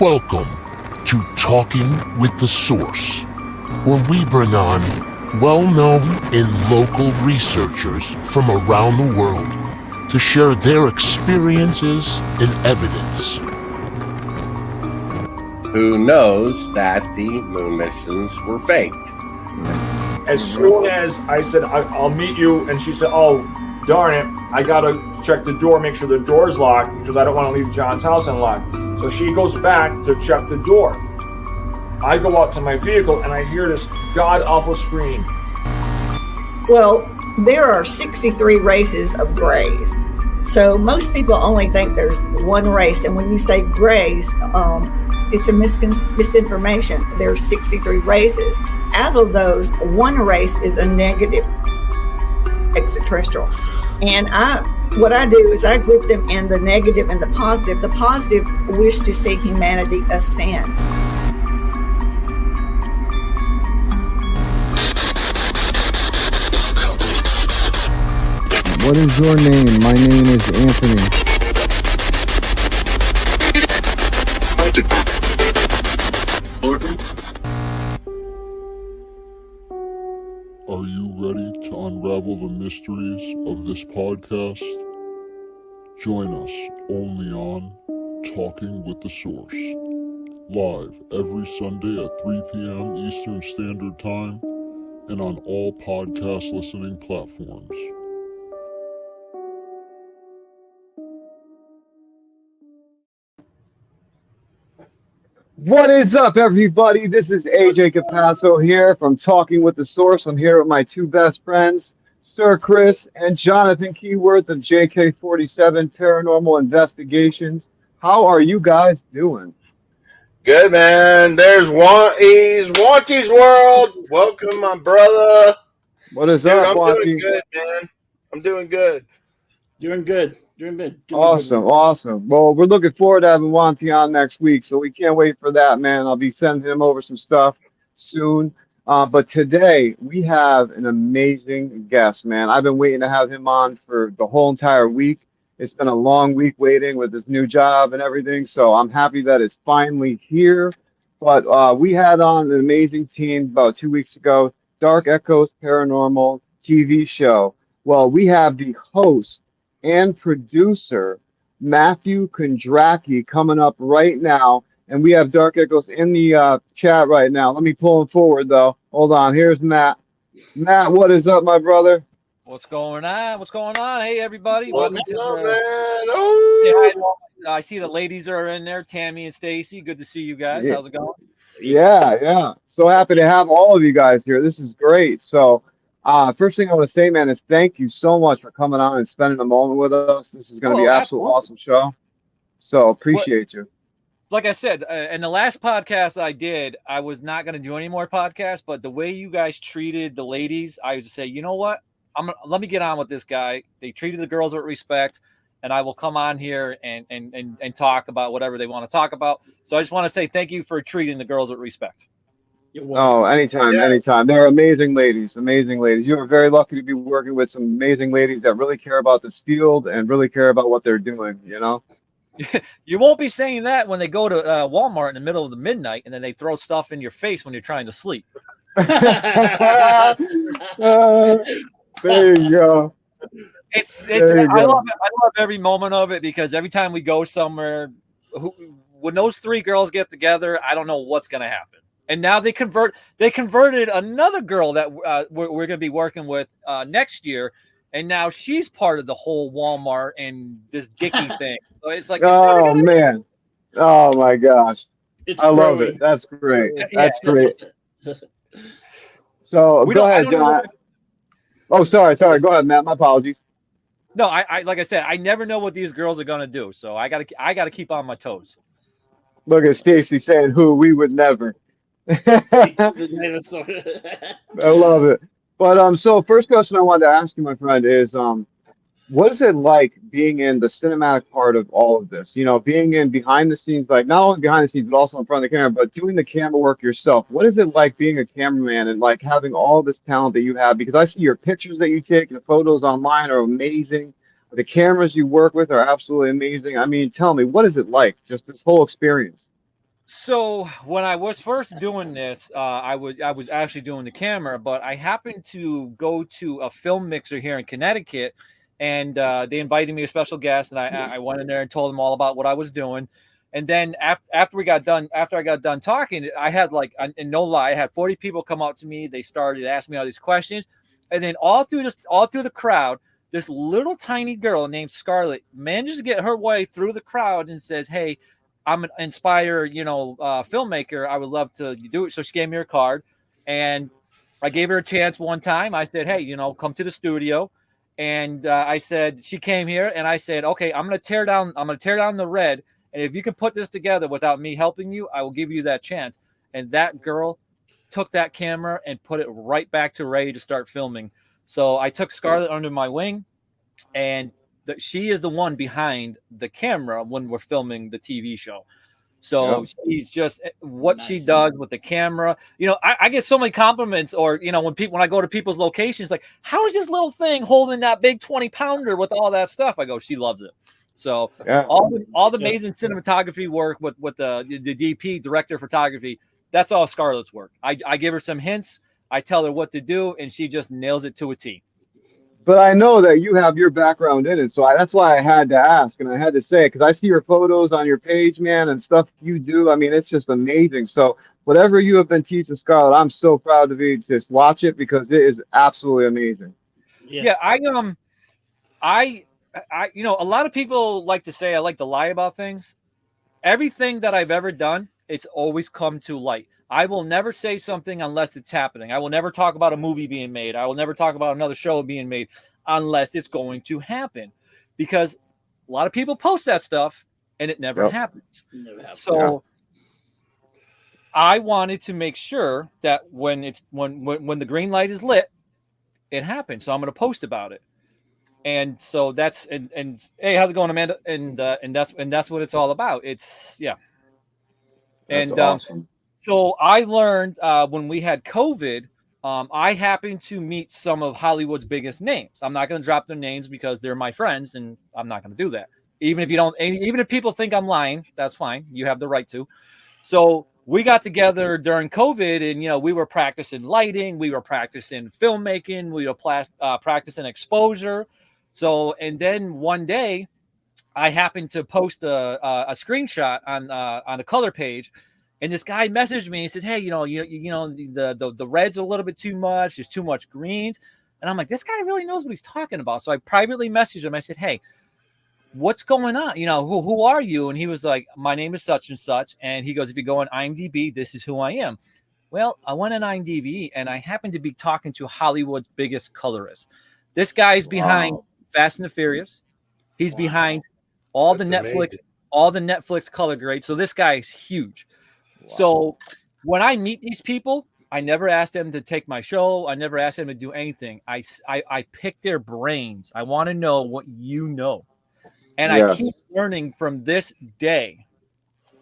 Welcome to Talking with the Source, where we bring on well-known and local researchers from around the world to share their experiences and evidence. Who knows that the moon missions were faked? As soon as I said, I'll meet you, and she said, oh, darn it, I gotta check the door, make sure the door's locked, because I don't want to leave John's house unlocked. So she goes back to check the door. I go out to my vehicle, and I hear this god-awful scream. Well, there are 63 races of grays. So most people only think there's one race, and when you say grays, it's a misinformation. There's 63 races. Out of those, one race is a negative extraterrestrial. And what I do is I group them in the negative and the positive. The positive wish to see humanity ascend. What is your name? My name is Anthony. Are you ready to unravel the mysteries of this podcast? Join us only on Talking with the Source, live every Sunday at 3 p.m. Eastern Standard Time and on all podcast listening platforms. What is up, everybody? This is AJ Capasso here from Talking with the Source. I'm here with my two best friends, Sir Chris and Jonathan Keyworth of JK47 Paranormal Investigations. How are you guys doing? Good, man. There's Wanty's World. Welcome, my brother. What is Dude, up, I'm Wanty? doing good, man. I'm doing good. Doing good. Awesome. Well, we're looking forward to having Wanty on next week, so we can't wait for that, man. I'll be sending him over some stuff soon. But today, we have an amazing guest, man. I've been waiting to have him on for the whole entire week. It's been a long week waiting with this new job and everything, so I'm happy that it's finally here. But we had on an amazing team about 2 weeks ago, Dark Echoes Paranormal TV show. Well, we have the host and producer, Matthew Kondracki, coming up right now. And we have Dark Echoes in the chat right now. Let me pull him forward, though. Hold on. Here's Matt. Matt, what is up, my brother? What's going on? Hey, everybody. What's Welcome up, to man? Oh. I see the ladies are in there, Tammy and Stacy. Good to see you guys. Yeah. How's it going? Yeah. So happy to have all of you guys here. This is great. So first thing I want to say, man, is thank you so much for coming on and spending a moment with us. This is going to be an absolute awesome show. So appreciate you. Like I said, in the last podcast I did, I was not going to do any more podcasts, but the way you guys treated the ladies, I would say, you know what? Let me get on with this guy. They treated the girls with respect, and I will come on here and talk about whatever they want to talk about. So I just want to say thank you for treating the girls with respect. Oh, anytime. They're amazing ladies. You are very lucky to be working with some amazing ladies that really care about this field and really care about what they're doing, you know? You won't be saying that when they go to Walmart in the middle of the midnight and then they throw stuff in your face when you're trying to sleep. There you go. I love every moment of it because every time we go somewhere, when those three girls get together, I don't know what's going to happen. And now they converted another girl that we're going to be working with next year, and now she's part of the whole Walmart and this Dickie thing. So it's like, oh man, oh my gosh, I love it. That's great. That's great. So go ahead, John. Oh, sorry. Go ahead, Matt. My apologies. No, I like I said, I never know what these girls are going to do, so I gotta keep on my toes. Look at Stacy saying, "Who we would never." I love it. But so first question I wanted to ask you, my friend, is what is it like being in the cinematic part of all of this? You know, being in behind the scenes, like not only behind the scenes, but also in front of the camera, but doing the camera work yourself. What is it like being a cameraman and like having all this talent that you have? Because I see your pictures that you take and the photos online are amazing. The cameras you work with are absolutely amazing. I mean, tell me, what is it like? Just this whole experience. So when I was first doing this, I was actually doing the camera, but I happened to go to a film mixer here in Connecticut, and they invited me a special guest, and I went in there and told them all about what I was doing. And then after I got done talking, I had like, and no lie, I had 40 people come up to me. They started asking me all these questions, and then all through the crowd, this little tiny girl named Scarlett manages to get her way through the crowd and says, "Hey, I'm an inspired, filmmaker. I would love to do it." So she gave me her card, and I gave her a chance one time. I said, "Hey, come to the studio," and I said she came here, and I said, "Okay, I'm gonna tear down the red, and if you can put this together without me helping you, I will give you that chance." And that girl took that camera and put it right back to ready to start filming. So I took Scarlett under my wing, and she is the one behind the camera when we're filming the TV show. So she's just what she does with the camera. I get so many compliments, or when I go to people's locations, like, how is this little thing holding that big 20-pounder with all that stuff? I go, she loves it. So all the amazing cinematography work with the DP, director of photography, that's all Scarlett's work. I give her some hints, I tell her what to do, and she just nails it to a T. But I know that you have your background in it, so that's why I had to ask, and I had to say it, because I see your photos on your page, man, and stuff you do. I mean, it's just amazing. So whatever you have been teaching Scarlett, I'm so proud to just watch it, because it is absolutely amazing. Yeah, I a lot of people like to say I like to lie about things. Everything that I've ever done, it's always come to light. I will never say something unless it's happening. I will never talk about a movie being made. I will never talk about another show being made unless it's going to happen, because a lot of people post that stuff and it never happens. So I wanted to make sure that when the green light is lit, it happens. So I'm going to post about it. And so that's and hey, how's it going, Amanda? And that's what it's all about. It's That's awesome. So I learned when we had COVID, I happened to meet some of Hollywood's biggest names. I'm not going to drop their names because they're my friends, and I'm not going to do that. Even if people think I'm lying, that's fine. You have the right to. So we got together during COVID, and we were practicing lighting, we were practicing filmmaking, we were practicing exposure. So, and then one day, I happened to post a screenshot on a color page. And this guy messaged me and said, "Hey, the red's a little bit too much. There's too much greens." And I'm like, this guy really knows what he's talking about. So I privately messaged him. I said, "Hey, what's going on? Who are you?" And he was like, "My name is such and such." And he goes, "If you go on IMDb, this is who I am." Well, I went on IMDb, and I happened to be talking to Hollywood's biggest colorist. This guy's behind Fast and the Furious. He's behind all the Netflix color grades. So this guy's huge. So when I meet these people, I never asked them to take my show. I never asked them to do anything. I pick their brains. I want to know what you know. And I keep learning from this day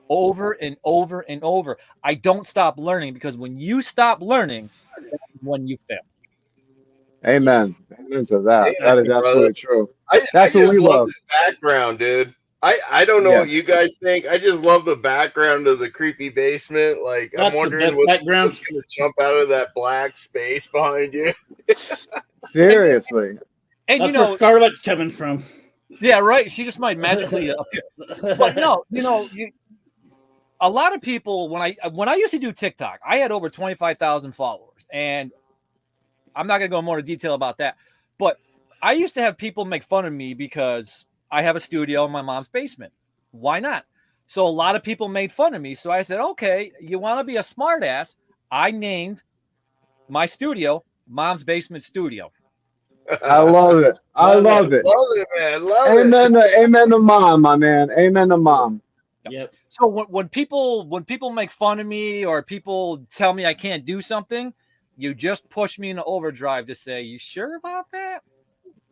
over and over and over. I don't stop learning, because when you stop learning, that's when you fail. Amen. Amen to that. That is absolutely true. That's what we love. This background, dude. I don't know what you guys think. I just love the background of the creepy basement. Like, I'm wondering what's going to jump out of that black space behind you. Seriously. And that's where Scarlett's coming from. Yeah, right. She just might magically appear. But no, a lot of people, when I used to do TikTok, I had over 25,000 followers, and I'm not going to go in more detail about that. But I used to have people make fun of me because I have a studio in my mom's basement. Why not? So a lot of people made fun of me. So I said, okay, you want to be a smart ass? I named my studio Mom's Basement Studio. I love it. I love it. Love it, man. Love it. Amen to mom, my man. Amen to mom. Yep. So when people make fun of me, or people tell me I can't do something, you just push me into overdrive to say, "You sure about that?"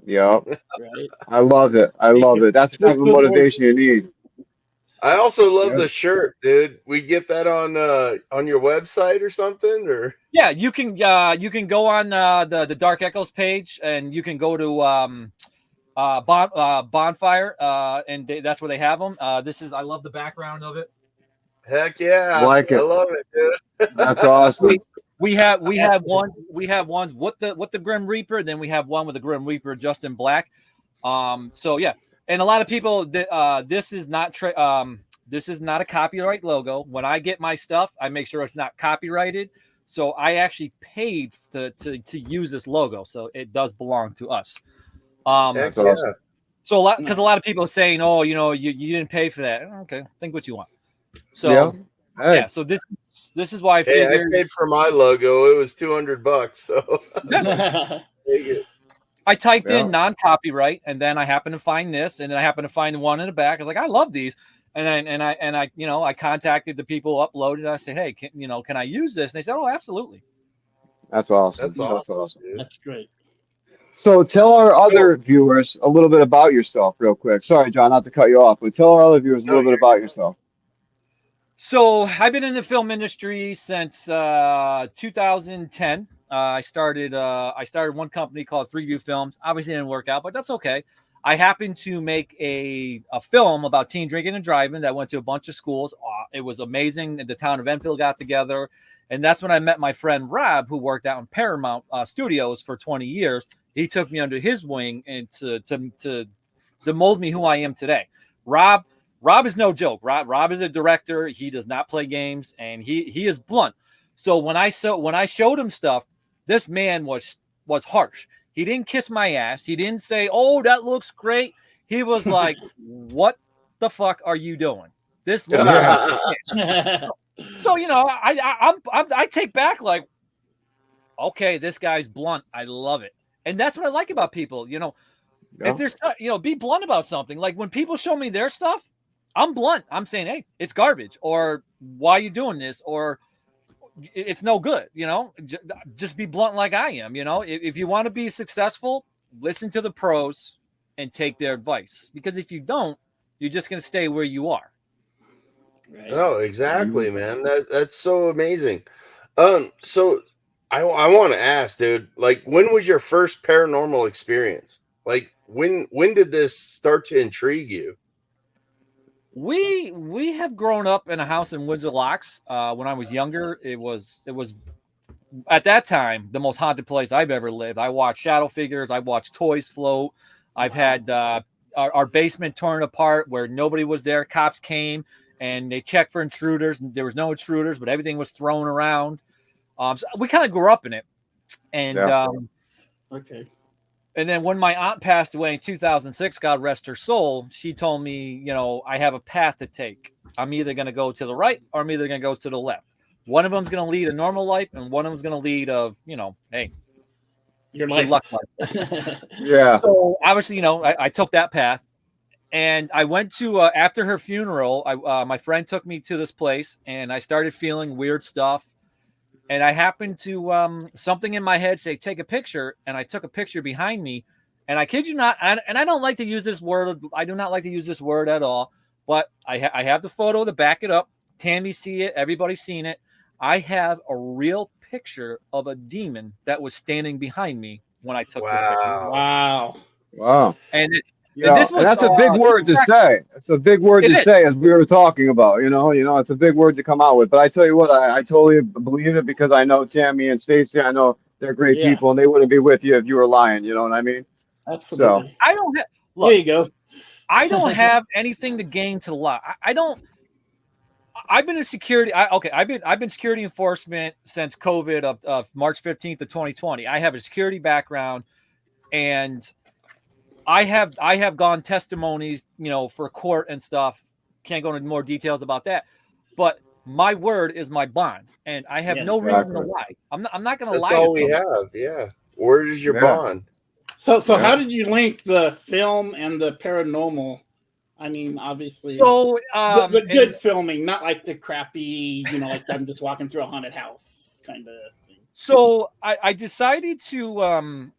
Yep. Right. I love it. I love it. That's the type of motivation you need. I also love the shirt, dude. We get that on your website or something, or you can go on the Dark Echoes page, and you can go to Bonfire, and that's where they have them. I love the background of it. Heck yeah. Like it. I love it, dude. That's awesome. We have one with the Grim Reaper, then we have one with the Grim Reaper just in black. So yeah, and a lot of people this is not a copyright logo. When I get my stuff, I make sure it's not copyrighted. So I actually paid to use this logo, so it does belong to us. That's awesome. So a lot of people are saying, oh, you didn't pay for that. Okay, think what you want. So yeah, so this is why I figured I paid for my logo. It was $200. So I typed in non-copyright, and then I happened to find this, and then I happened to find one in the back. I was like, I love these, and I contacted the people who uploaded. I said, hey, can I use this? And they said, oh, absolutely. That's awesome. That's awesome. That's great. So tell our other viewers a little bit about yourself real quick. Sorry, John, not to cut you off, but tell our other viewers a little bit about yourself. So I've been in the film industry since 2010. I started one company called 3View Films. Obviously, it didn't work out, but that's okay. I happened to make a film about teen drinking and driving that went to a bunch of schools. It was amazing. The town of Enfield got together, and that's when I met my friend Rob, who worked out in Paramount Studios for 20 years. He took me under his wing and to mold me who I am today. Rob is no joke. Rob is a director. He does not play games, and he is blunt. So when I showed him stuff, this man was harsh. He didn't kiss my ass. He didn't say, "Oh, that looks great." He was like, "What the fuck are you doing?" This looks so I take back like, okay, this guy's blunt. I love it, and that's what I like about people. If there's be blunt about something. Like when people show me their stuff, I'm blunt. I'm saying, hey, it's garbage, or why are you doing this, or it's no good. Just be blunt like I am. If you want to be successful, listen to the pros and take their advice, because if you don't, you're just going to stay where you are. Right. Oh, exactly, man. That's so amazing. So I want to ask, dude, like, when was your first paranormal experience? Like, when did this start to intrigue you? We have grown up in a house in Windsor Locks. When I was younger, it was at that time the most haunted place I've ever lived. I watched shadow figures. I watched toys float. I've had our basement torn apart where nobody was there. Cops came and they checked for intruders. And there was no intruders, but everything was thrown around. So we kind of grew up in it. And okay. And then when my aunt passed away in 2006, God rest her soul, she told me, I have a path to take. I'm either going to go to the right or I'm either going to go to the left. One of them's going to lead a normal life, and one of them's going to lead hey, your life. Luck life. Yeah. So obviously, I took that path, and I went to after her funeral. My friend took me to this place, and I started feeling weird stuff. And I happened to something in my head say, take a picture. And I took a picture behind me. And I kid you not, and I don't like to use this word. I do not like to use this word at all. But I have the photo to back it up. Tammy see it. Everybody's seen it. I have a real picture of a demon that was standing behind me when I took this picture. Wow. And that's a big word to say. It's a big word to say, as we were talking about. It's a big word to come out with. But I tell you what, I totally believe it, because I know Tammy and Stacy. I know they're great people, and they wouldn't be with you if you were lying. You know what I mean? Absolutely. So, I don't have. Look, there you go. I don't have anything to gain to lie. I don't. I've been in security. I've been security enforcement since COVID of March 15th of 2020. I have a security background, and I have gone testimonies, for court and stuff. Can't go into more details about that, but my word is my bond, and I have no reason to lie. I'm not going to lie. That's all we have. Yeah. Where is your bond? So how did you link the film and the paranormal? I mean, obviously, so the good filming, not like the crappy, like I'm just walking through a haunted house kind of thing. So I decided to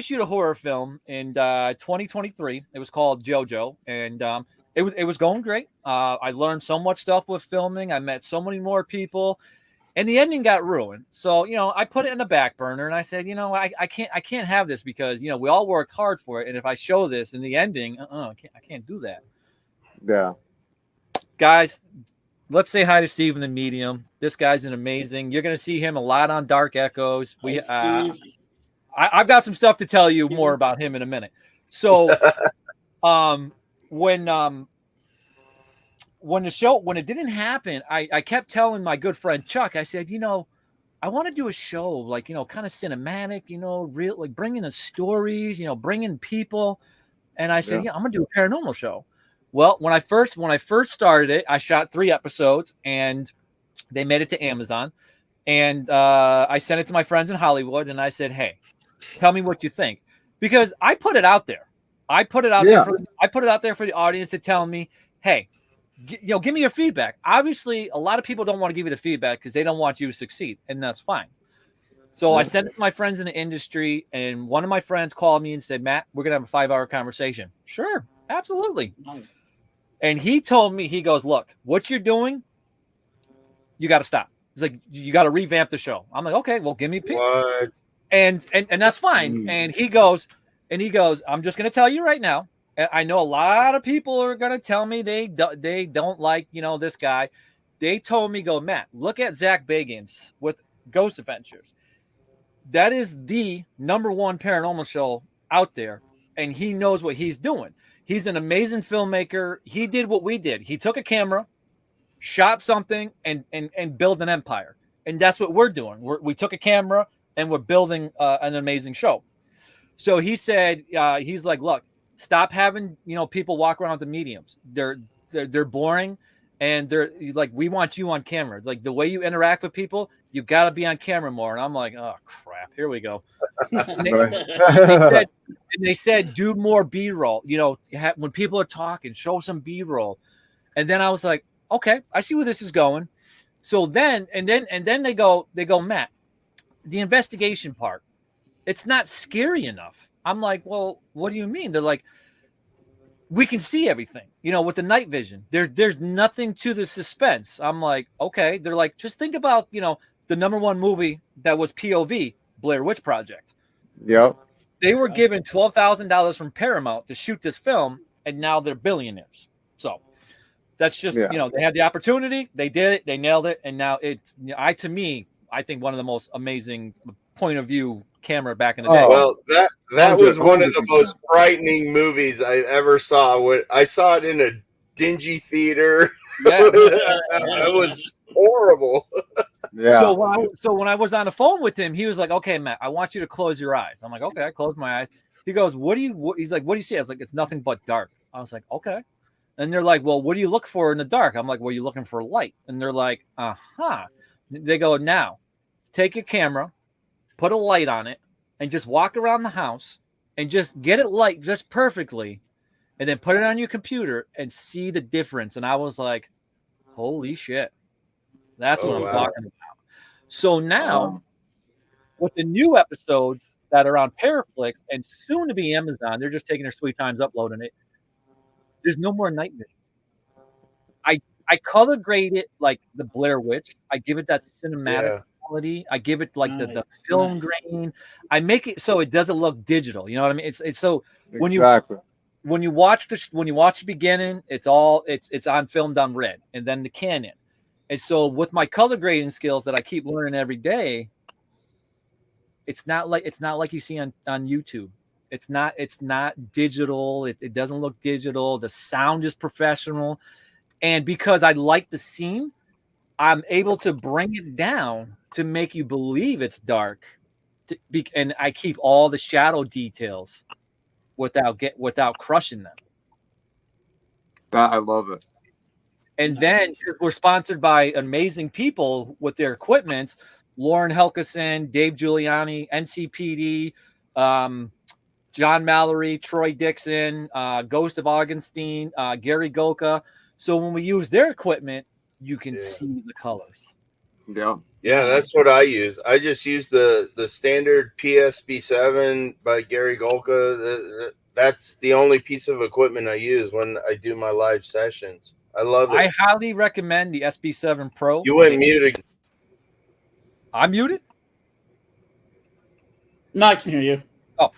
shoot a horror film in 2023. It was called JoJo, and it was going great. I learned so much stuff with filming. I met so many more people, and the ending got ruined. So I put it in the back burner, and I said, I can't have this, because we all worked hard for it, and if I show this in the ending, I can't do that. Yeah, guys, let's say hi to Steve in the medium. This guy's an amazing. You're going to see him a lot on Dark Echoes. I've got some stuff to tell you more about him in a minute. So, when it didn't happen, I kept telling my good friend Chuck, I said, I want to do a show like, kind of cinematic, real, like bringing in stories, bringing people. And I said, I'm going to do a paranormal show. Well, when I first started it, I shot 3 episodes and they made it to Amazon. And I sent it to my friends in Hollywood and I said, hey, tell me what you think. Because I put it out there. I put it out there for the audience to tell me, hey, give me your feedback. Obviously, a lot of people don't want to give you the feedback because they don't want you to succeed, and that's fine. So I sent it to my friends in the industry, and one of my friends called me and said, Matt, we're going to have a 5-hour conversation. Sure, absolutely. And he told me, he goes, look, what you're doing, you got to stop. He's like, you got to revamp the show. I'm like, okay, well, give me a pick. What? And that's fine. And he goes, I'm just going to tell you right now, I know a lot of people are going to tell me they don't like, this guy. They told me, go, Matt, look at Zach Bagans with Ghost Adventures. That is the #1 paranormal show out there. And he knows what he's doing. He's an amazing filmmaker. He did what we did. He took a camera, shot something and built an empire. And that's what we're doing. We took a camera and we're building an amazing show. So he said, he's like, look, stop having, people walk around with the mediums. They're boring. And they're like, we want you on camera. Like the way you interact with people, you got to be on camera more. And I'm like, oh crap, here we go. And they said, do more B-roll, when people are talking, show some B-roll. And then I was like, okay, I see where this is going. So then they go, Matt, the investigation part, it's not scary enough. I'm like, well, what do you mean? They're like, we can see everything, with the night vision. There's nothing to the suspense. I'm like, okay. They're like, just think about, the #1 movie that was POV, Blair Witch Project. Yep. They were given $12,000 from Paramount to shoot this film, and now they're billionaires. So that's just, they had the opportunity, they did it, they nailed it, and now it's, I think one of the most amazing point of view camera back in the day. Well, that was one of the most frightening movies I ever saw. I saw it in a dingy theater. Yeah. It was horrible. Yeah. So when I was on the phone with him, he was like, okay, Matt, I want you to close your eyes. I'm like, okay, I closed my eyes. He goes, he's like, what do you see? I was like, it's nothing but dark. I was like, okay. And they're like, well, what do you look for in the dark? I'm like, well, you're looking for light. And they're like, uh-huh. They go, now take your camera, put a light on it, and just walk around the house and just get it light just perfectly, and then put it on your computer and see the difference. And I was like, holy shit. That's what I'm talking about. So now, with the new episodes that are on Paraflix and soon to be Amazon, they're just taking their sweet times uploading it. There's no more night vision. I color grade it like the Blair Witch. I give it that cinematic quality. I give it like the film grain. I make it so it doesn't look digital. You know what I mean? It's so when you watch the beginning, it's on film done red, and then the Canon. And so with my color grading skills that I keep learning every day, it's not like you see on YouTube. It's not digital. It doesn't look digital. The sound is professional. And because I like the scene, I'm able to bring it down to make you believe it's dark. And I keep all the shadow details without crushing them. I love it. And then we're sponsored by amazing people with their equipment. Lauren Helgeson, Dave Giuliani, NCPD, John Mallory, Troy Dixon, Ghost of Augustine, Gary Golka. So when we use their equipment, you can see the colors. Yeah, that's what I use. I just use the standard PSB7 by Gary Golka. That's the only piece of equipment I use when I do my live sessions. I love it. I highly recommend the SB7 Pro. You went mute again. I'm muted? No, I can hear you. Oh,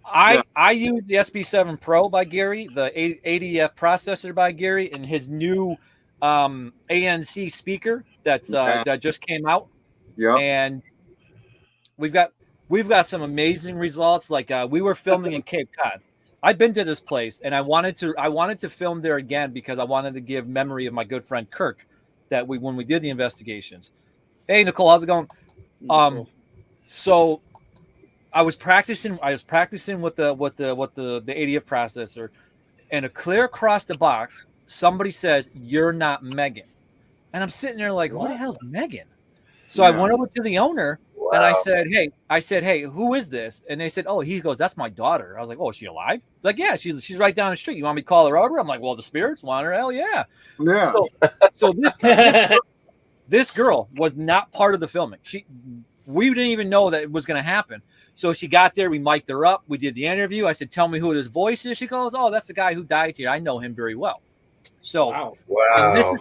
I use the SB7 Pro by Gary, the ADF processor by Gary, and his new ANC speaker that's that just came out. Yeah. And we've got some amazing results. Like we were filming in Cape Cod. I've been to this place, and I wanted to film there again because I wanted to give memory of my good friend Kirk that when we did the investigations. Hey Nicole, how's it going? So I was practicing with the ADF processor, and a clear across the box, somebody says, "You're not Megan," and I'm sitting there like, "What the hell's Megan?" So I went over to the owner. Wow. And I said, hey, who is this? And they said, oh, he goes, that's my daughter. I was like, oh, is she alive? He's like, yeah, she's right down the street. You want me to call her over? I'm like, well, the spirits want her. Hell yeah. Yeah. So this girl was not part of the filming. We didn't even know that it was going to happen. So she got there. We mic'd her up. We did the interview. I said, tell me who this voice is. She goes, oh, that's the guy who died here. I know him very well. So, wow.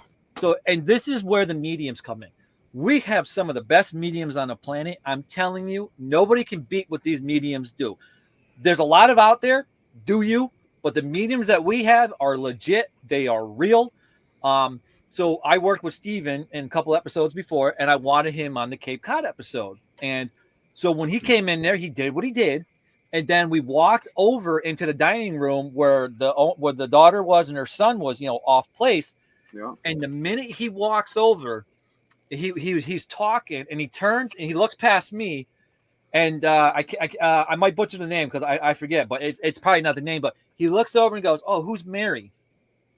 And this is where the mediums come in. We have some of the best mediums on the planet. I'm telling you, nobody can beat what these mediums do. There's a lot of out there, but the mediums that we have are legit. They are real. So I worked with Steven in a couple episodes before, and I wanted him on the Cape Cod episode. And so when he came in there, he did what he did. And then we walked over into the dining room where the daughter was and her son was, off place. Yeah. And the minute he walks over, he's talking, and he turns and he looks past me, and I might butcher the name because I forget, but it's probably not the name. But he looks over and goes, "Oh, who's Mary?"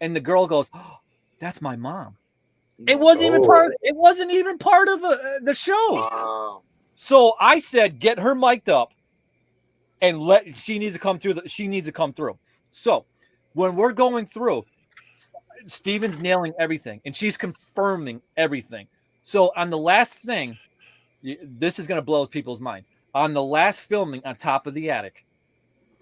And the girl goes, "Oh, that's my mom." It wasn't even part. It wasn't even part of the show. Wow. So I said, "Get her mic'd up, and she needs to come through. She needs to come through." So when we're going through, Steven's nailing everything, and she's confirming everything. So on the last thing, this is going to blow people's minds. On the last filming on top of the attic,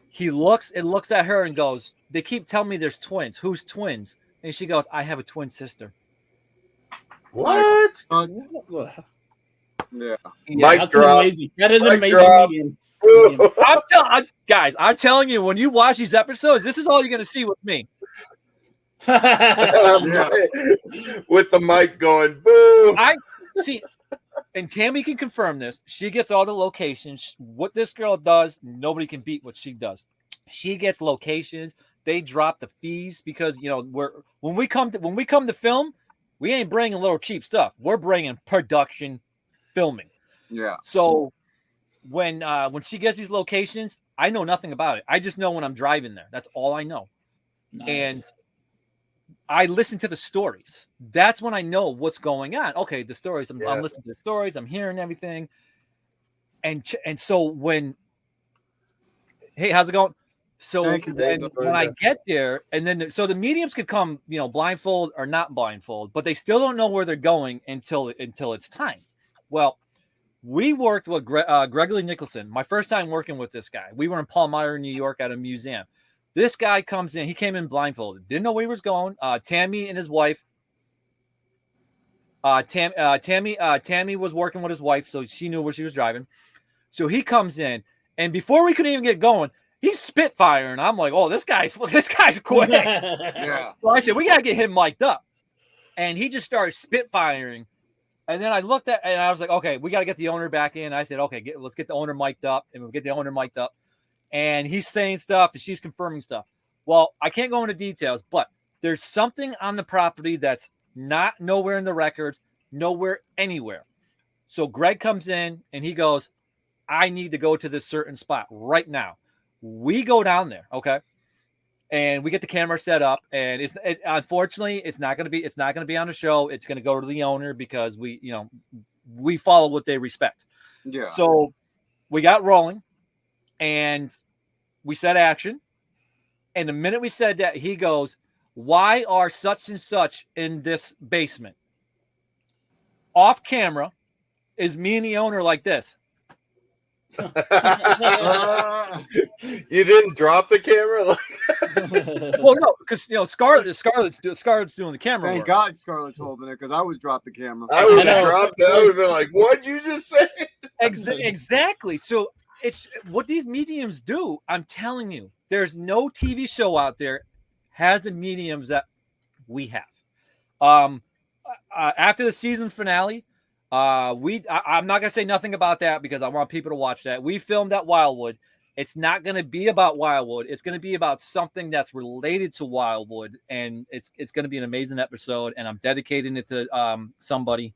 he looks at her and goes, they keep telling me there's twins. Who's twins? And she goes, I have a twin sister. What? Yeah. Mic drop. That is an amazing medium. I'm telling you, when you watch these episodes, this is all you're going to see with me. With the mic going boo. I see, and Tammy can confirm this. She gets all the locations. What this girl does, nobody can beat what she does. She gets locations. They drop the fees because when we come to film, we ain't bringing little cheap stuff. We're bringing production filming. Yeah. So when she gets these locations, I know nothing about it. I just know when I'm driving there. That's all I know. Nice. And I listen to the stories. That's when I know what's going on. Okay, the stories. I'm listening to the stories. I'm hearing everything. And so when, hey, how's it going? So when I get there, and then so the mediums could come, blindfold or not blindfold, but they still don't know where they're going until it's time. Well, we worked with Gregory Nicholson. My first time working with this guy. We were in Palmyra, New York, at a museum. This guy comes in. He came in blindfolded. Didn't know where he was going. Tammy and his wife. Tammy was working with his wife, so she knew where she was driving. So he comes in, and before we could even get going, he's spitfiring. I'm like, oh, this guy's quick. Yeah. So I said, we gotta get him mic'd up, and he just started spitfiring. And then I looked at, and I was like, okay, we got to get the owner back in. I said, okay, let's get the owner mic'd up, and we'll get the owner mic'd up. And he's saying stuff, and she's confirming stuff. Well, I can't go into details, but there's something on the property that's not nowhere in the records, nowhere, anywhere. So Greg comes in, and he goes, I need to go to this certain spot right now. We go down there, okay? And we get the camera set up, and unfortunately, it's not going to be on the show. It's going to go to the owner because we follow what they respect. Yeah. So we got rolling, and we set action. And the minute we said that, he goes, "Why are such and such in this basement?" Off camera is me and the owner like this. You didn't drop the camera? Well, no, because Scarlett's doing the camera. Thank work. God Scarlett's holding it, because I would drop the camera. I would have dropped it. I would have been like, "What'd you just say?" Exactly. So it's what these mediums do. I'm telling you, there's no TV show out there has the mediums that we have. After the season finale, I'm not gonna say nothing about that because I want people to watch that. We filmed at Wildwood. It's not going to be about Wildwood. It's going to be about something that's related to Wildwood, and it's going to be an amazing episode. And I'm dedicating it to somebody.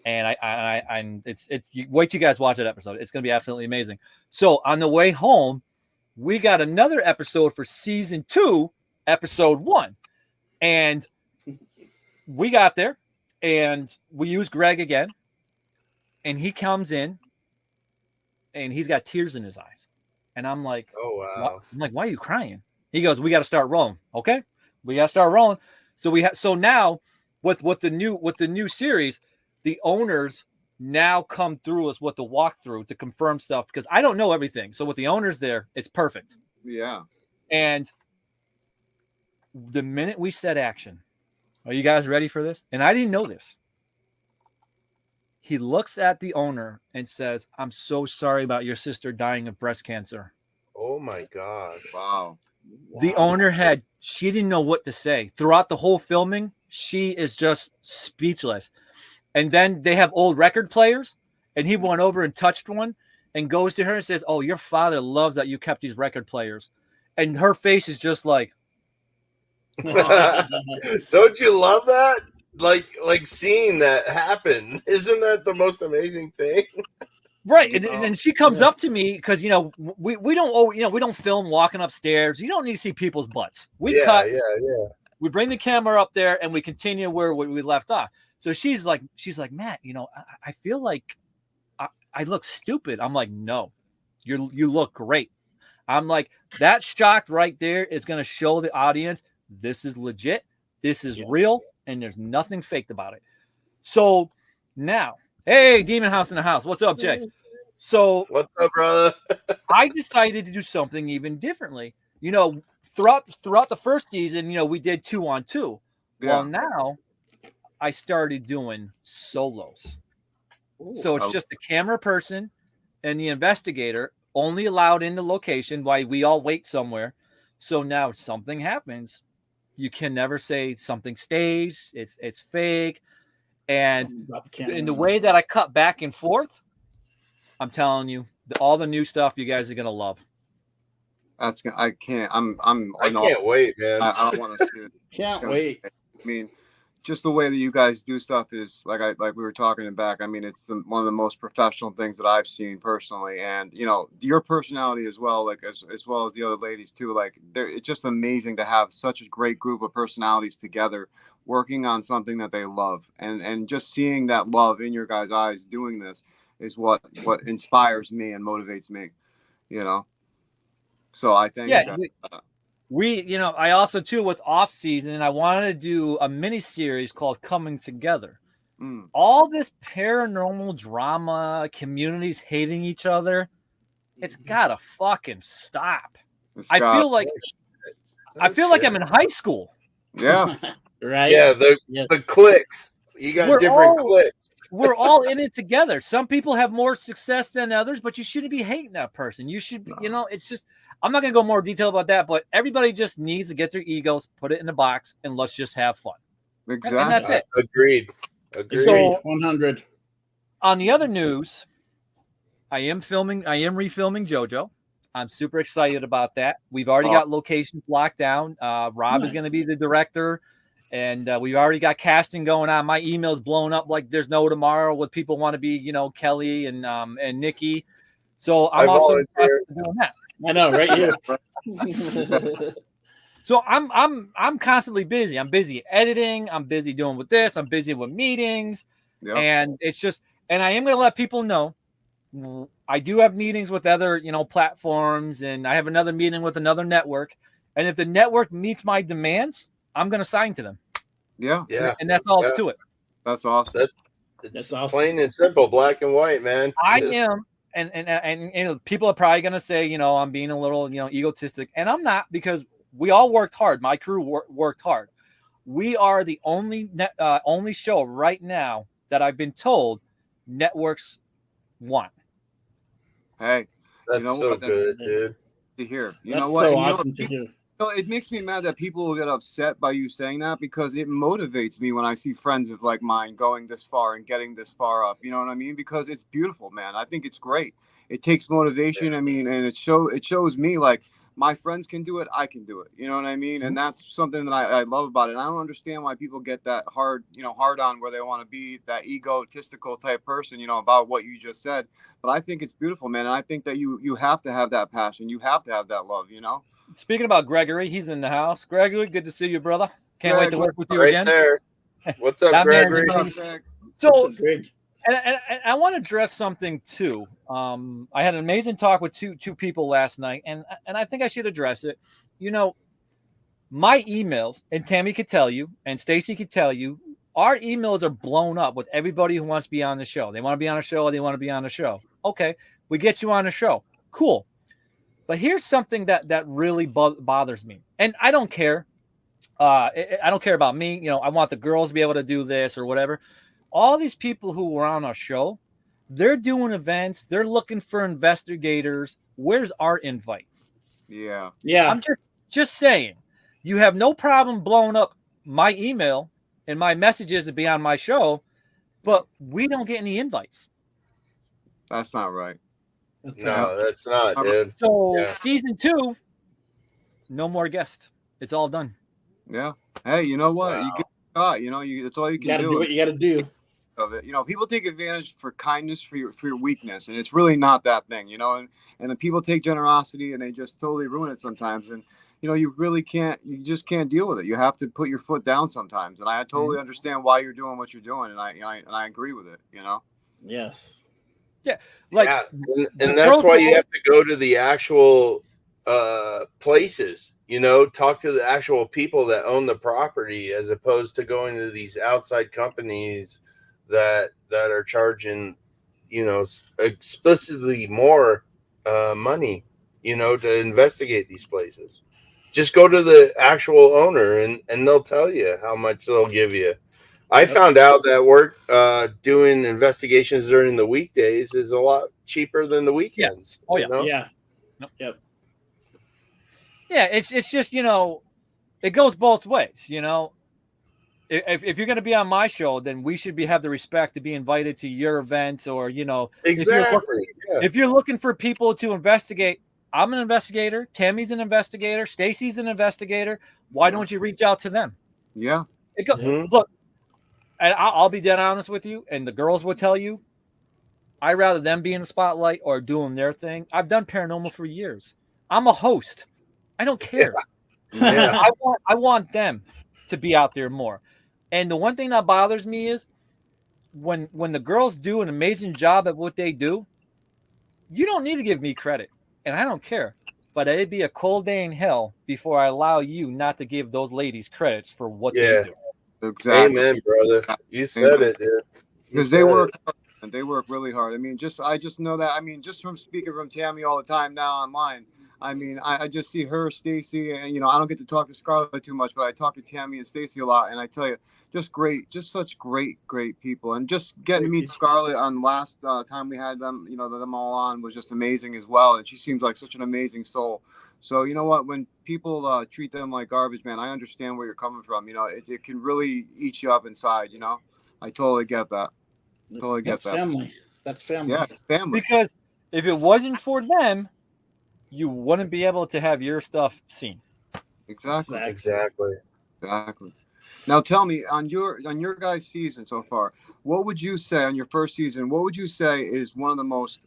And it's wait till you guys watch that episode. It's going to be absolutely amazing. So on the way home, we got another episode for season 2, episode 1, and we got there, and we used Greg again, and he comes in, and he's got tears in his eyes. And I'm like, oh, wow. I'm like, why are you crying? He goes, we got to start rolling. Okay. We got to start rolling. So now with the new series, the owners now come through us with the walkthrough to confirm stuff because I don't know everything. So with the owners there, it's perfect. Yeah. And the minute we said action, are you guys ready for this? And I didn't know this. He looks at the owner and says, I'm so sorry about your sister dying of breast cancer. Oh, my God. Wow. The owner she didn't know what to say. Throughout the whole filming, she is just speechless. And then they have old record players, and he went over and touched one and goes to her and says, oh, your father loves that you kept these record players. And her face is just like. Don't you love that? Like seeing that happen, isn't that the most amazing thing? Right. And she comes up to me because we don't film walking upstairs. You don't need to see people's butts. We cut. We bring the camera up there and we continue where we left off. So she's like, Matt, I feel like I look stupid. I'm like, no, you look great. I'm like, that shock right there is going to show the audience this is legit. This is real. And there's nothing faked about it. So now, hey, Demon House in the house. What's up, Jay? So what's up, brother? I decided to do something even differently. Throughout the first season, we did 2-on-2. Yeah. Well, now I started doing solos. Ooh, so it's just the camera person and the investigator only allowed in the location while we all wait somewhere. So now if something happens, you can never say something staged. It's fake. And in the way that I cut back and forth, I'm telling you, all the new stuff you guys are gonna love. I can't wait, man. I want to see it. Can't wait. I mean, just the way that you guys do stuff is like we were talking back. I mean, it's one of the most professional things that I've seen personally, and your personality as well, like as well as the other ladies too. Like, it's just amazing to have such a great group of personalities together working on something that they love, and just seeing that love in your guys' eyes doing this is what inspires me and motivates me. So I think I also too with off season, I wanted to do a mini series called Coming Together. All this paranormal drama, communities hating each other, it's gotta fucking stop. I feel like I'm in high school. Yeah. Right. Yeah, the cliques. You got different cliques. We're all in it together. Some people have more success than others, but you shouldn't be hating that person. You should, it's just, I'm not going to go more detail about that, but everybody just needs to get their egos, put it in the box, and let's just have fun. Exactly. And that's it. Agreed. So 100. On the other news, I am refilming JoJo. I'm super excited about that. We've already got locations locked down. Rob is going to be the director. And we've already got casting going on. My email's blown up like there's no tomorrow with people want to be, Kelly and Nikki. So I'm also doing that. I know, right here. So I'm constantly busy. I'm busy editing. I'm busy doing with this. I'm busy with meetings. Yep. And it's just, and I am going to let people know I do have meetings with other, platforms, and I have another meeting with another network. And if the network meets my demands, I'm going to sign to them. Yeah. And that's all it's to it. That's awesome. That's awesome. Plain and simple, black and white, man. I am. And people are probably going to say, I'm being a little, egotistic. And I'm not, because we all worked hard. My crew worked hard. We are the only show right now that I've been told networks want. Hey, that's so good, dude. To hear. That's so awesome to hear. No, it makes me mad that people will get upset by you saying that because it motivates me when I see friends of like mine going this far and getting this far up. You know what I mean? Because it's beautiful, man. I think it's great. It takes motivation. I mean, and it shows me like my friends can do it. I can do it. You know what I mean? And that's something that I love about it. And I don't understand why people get that hard on where they want to be that egotistical type person, about what you just said. But I think it's beautiful, man. And I think that you have to have that passion. You have to have that love, Speaking about Gregory, he's in the house. Gregory, good to see you, brother. Can't wait to work with you right again. There. What's up, Gregory? So, and I want to address something too. I had an amazing talk with two people last night, and I think I should address it. My emails, and Tammy could tell you, and Stacy could tell you, our emails are blown up with everybody who wants to be on the show. They want to be on a show, or they want to be on a show. Okay, we get you on a show. Cool. But here's something that really bothers me, and I don't care. I don't care about me. I want the girls to be able to do this or whatever. All these people who were on our show, they're doing events. They're looking for investigators. Where's our invite? Yeah. I'm just saying, you have no problem blowing up my email and my messages to be on my show, but we don't get any invites. That's not right. No, that's not, dude. So season 2, no more guests. It's all done. Yeah. Hey, you know what? Wow. You get shot. That's all you can do. What you got to do. Of it, people take advantage for kindness for your weakness, and it's really not that thing, And the people take generosity and they just totally ruin it sometimes. And you really can't. You just can't deal with it. You have to put your foot down sometimes. And I totally understand why you're doing what you're doing, and I agree with it. Yes. Yeah, and that's why you have to go to the actual places, talk to the actual people that own the property, as opposed to going to these outside companies that are charging, explicitly more money, to investigate these places. Just go to the actual owner and they'll tell you how much they'll give you. I found out that work doing investigations during the weekdays is a lot cheaper than the weekends. Yeah. Oh, yeah. Yeah. Yep. Yeah, it's just, it goes both ways, If you're going to be on my show, then we should have the respect to be invited to your events, or, Exactly. If you're looking for people to investigate, I'm an investigator. Tammy's an investigator. Stacy's an investigator. Why don't you reach out to them? Yeah. Look, and I'll be dead honest with you, and the girls will tell you, I'd rather them be in the spotlight or doing their thing. I've done paranormal for years. I'm a host. I don't care. Yeah. I want them to be out there more. And the one thing that bothers me is when the girls do an amazing job at what they do, you don't need to give me credit, and I don't care. But it'd be a cold day in hell before I allow you not to give those ladies credits for what they do. Exactly. Amen, brother. You said it, dude. Because they work hard, and they work really hard. I just know that. Just from speaking from Tammy all the time now online. I just see her, Stacy, and I don't get to talk to Scarlett too much, but I talk to Tammy and Stacy a lot, and I tell you, just such great people, and just getting to meet Scarlett on last time we had them, them all on was just amazing as well, and she seems like such an amazing soul. So you know what, when people treat them like garbage, man, I understand where you're coming from. It can really eat you up inside. I totally get that. That's family. That's family. Yeah, it's family. Because if it wasn't for them, you wouldn't be able to have your stuff seen. Exactly. Now tell me, on your guys' season so far, what would you say on your first season? What would you say is one of the most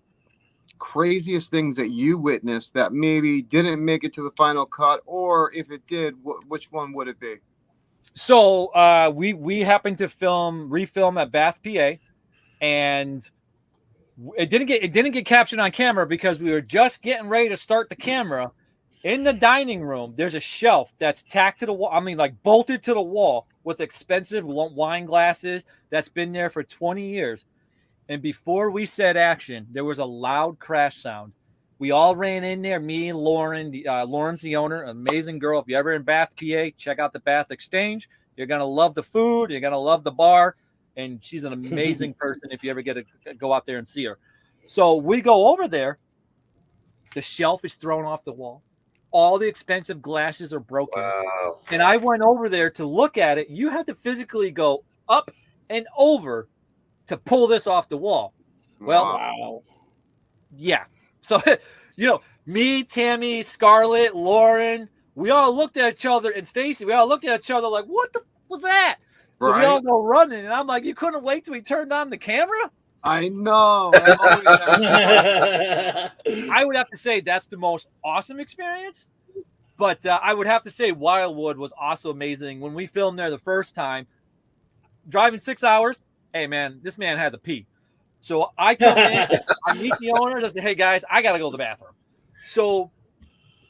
craziest things that you witnessed that maybe didn't make it to the final cut, or if it did, which one would it be? So we happened to refilm at Bath, PA, and it didn't get captured on camera because we were just getting ready to start the camera. In the dining room, there's a shelf that's tacked to the wall. Bolted to the wall with expensive wine glasses that's been there for 20 years. And before we said action, there was a loud crash sound. We all ran in there, me and Lauren. Lauren's the owner, amazing girl. If you're ever in Bath, PA, check out the Bath Exchange. You're going to love the food. You're going to love the bar. And she's an amazing person if you ever get to go out there and see her. So we go over there. The shelf is thrown off the wall. all the expensive glasses are broken. Wow. And I went over there to look at it. You have to physically go up and over to pull this off the wall. Well, wow. Yeah. So, me, Tammy, Scarlett, Lauren, we all looked at each other, and Stacy, we all looked at each other like, what the was that? So we all go running, and I'm like, you couldn't wait till he turned on the camera? I know. I would have to say that's the most awesome experience, but I would have to say Wildwood was also amazing. When we filmed there the first time, driving 6 hours, hey, man, this man had to pee. So I come in, I meet the owner, just say, hey, guys, I got to go to the bathroom. So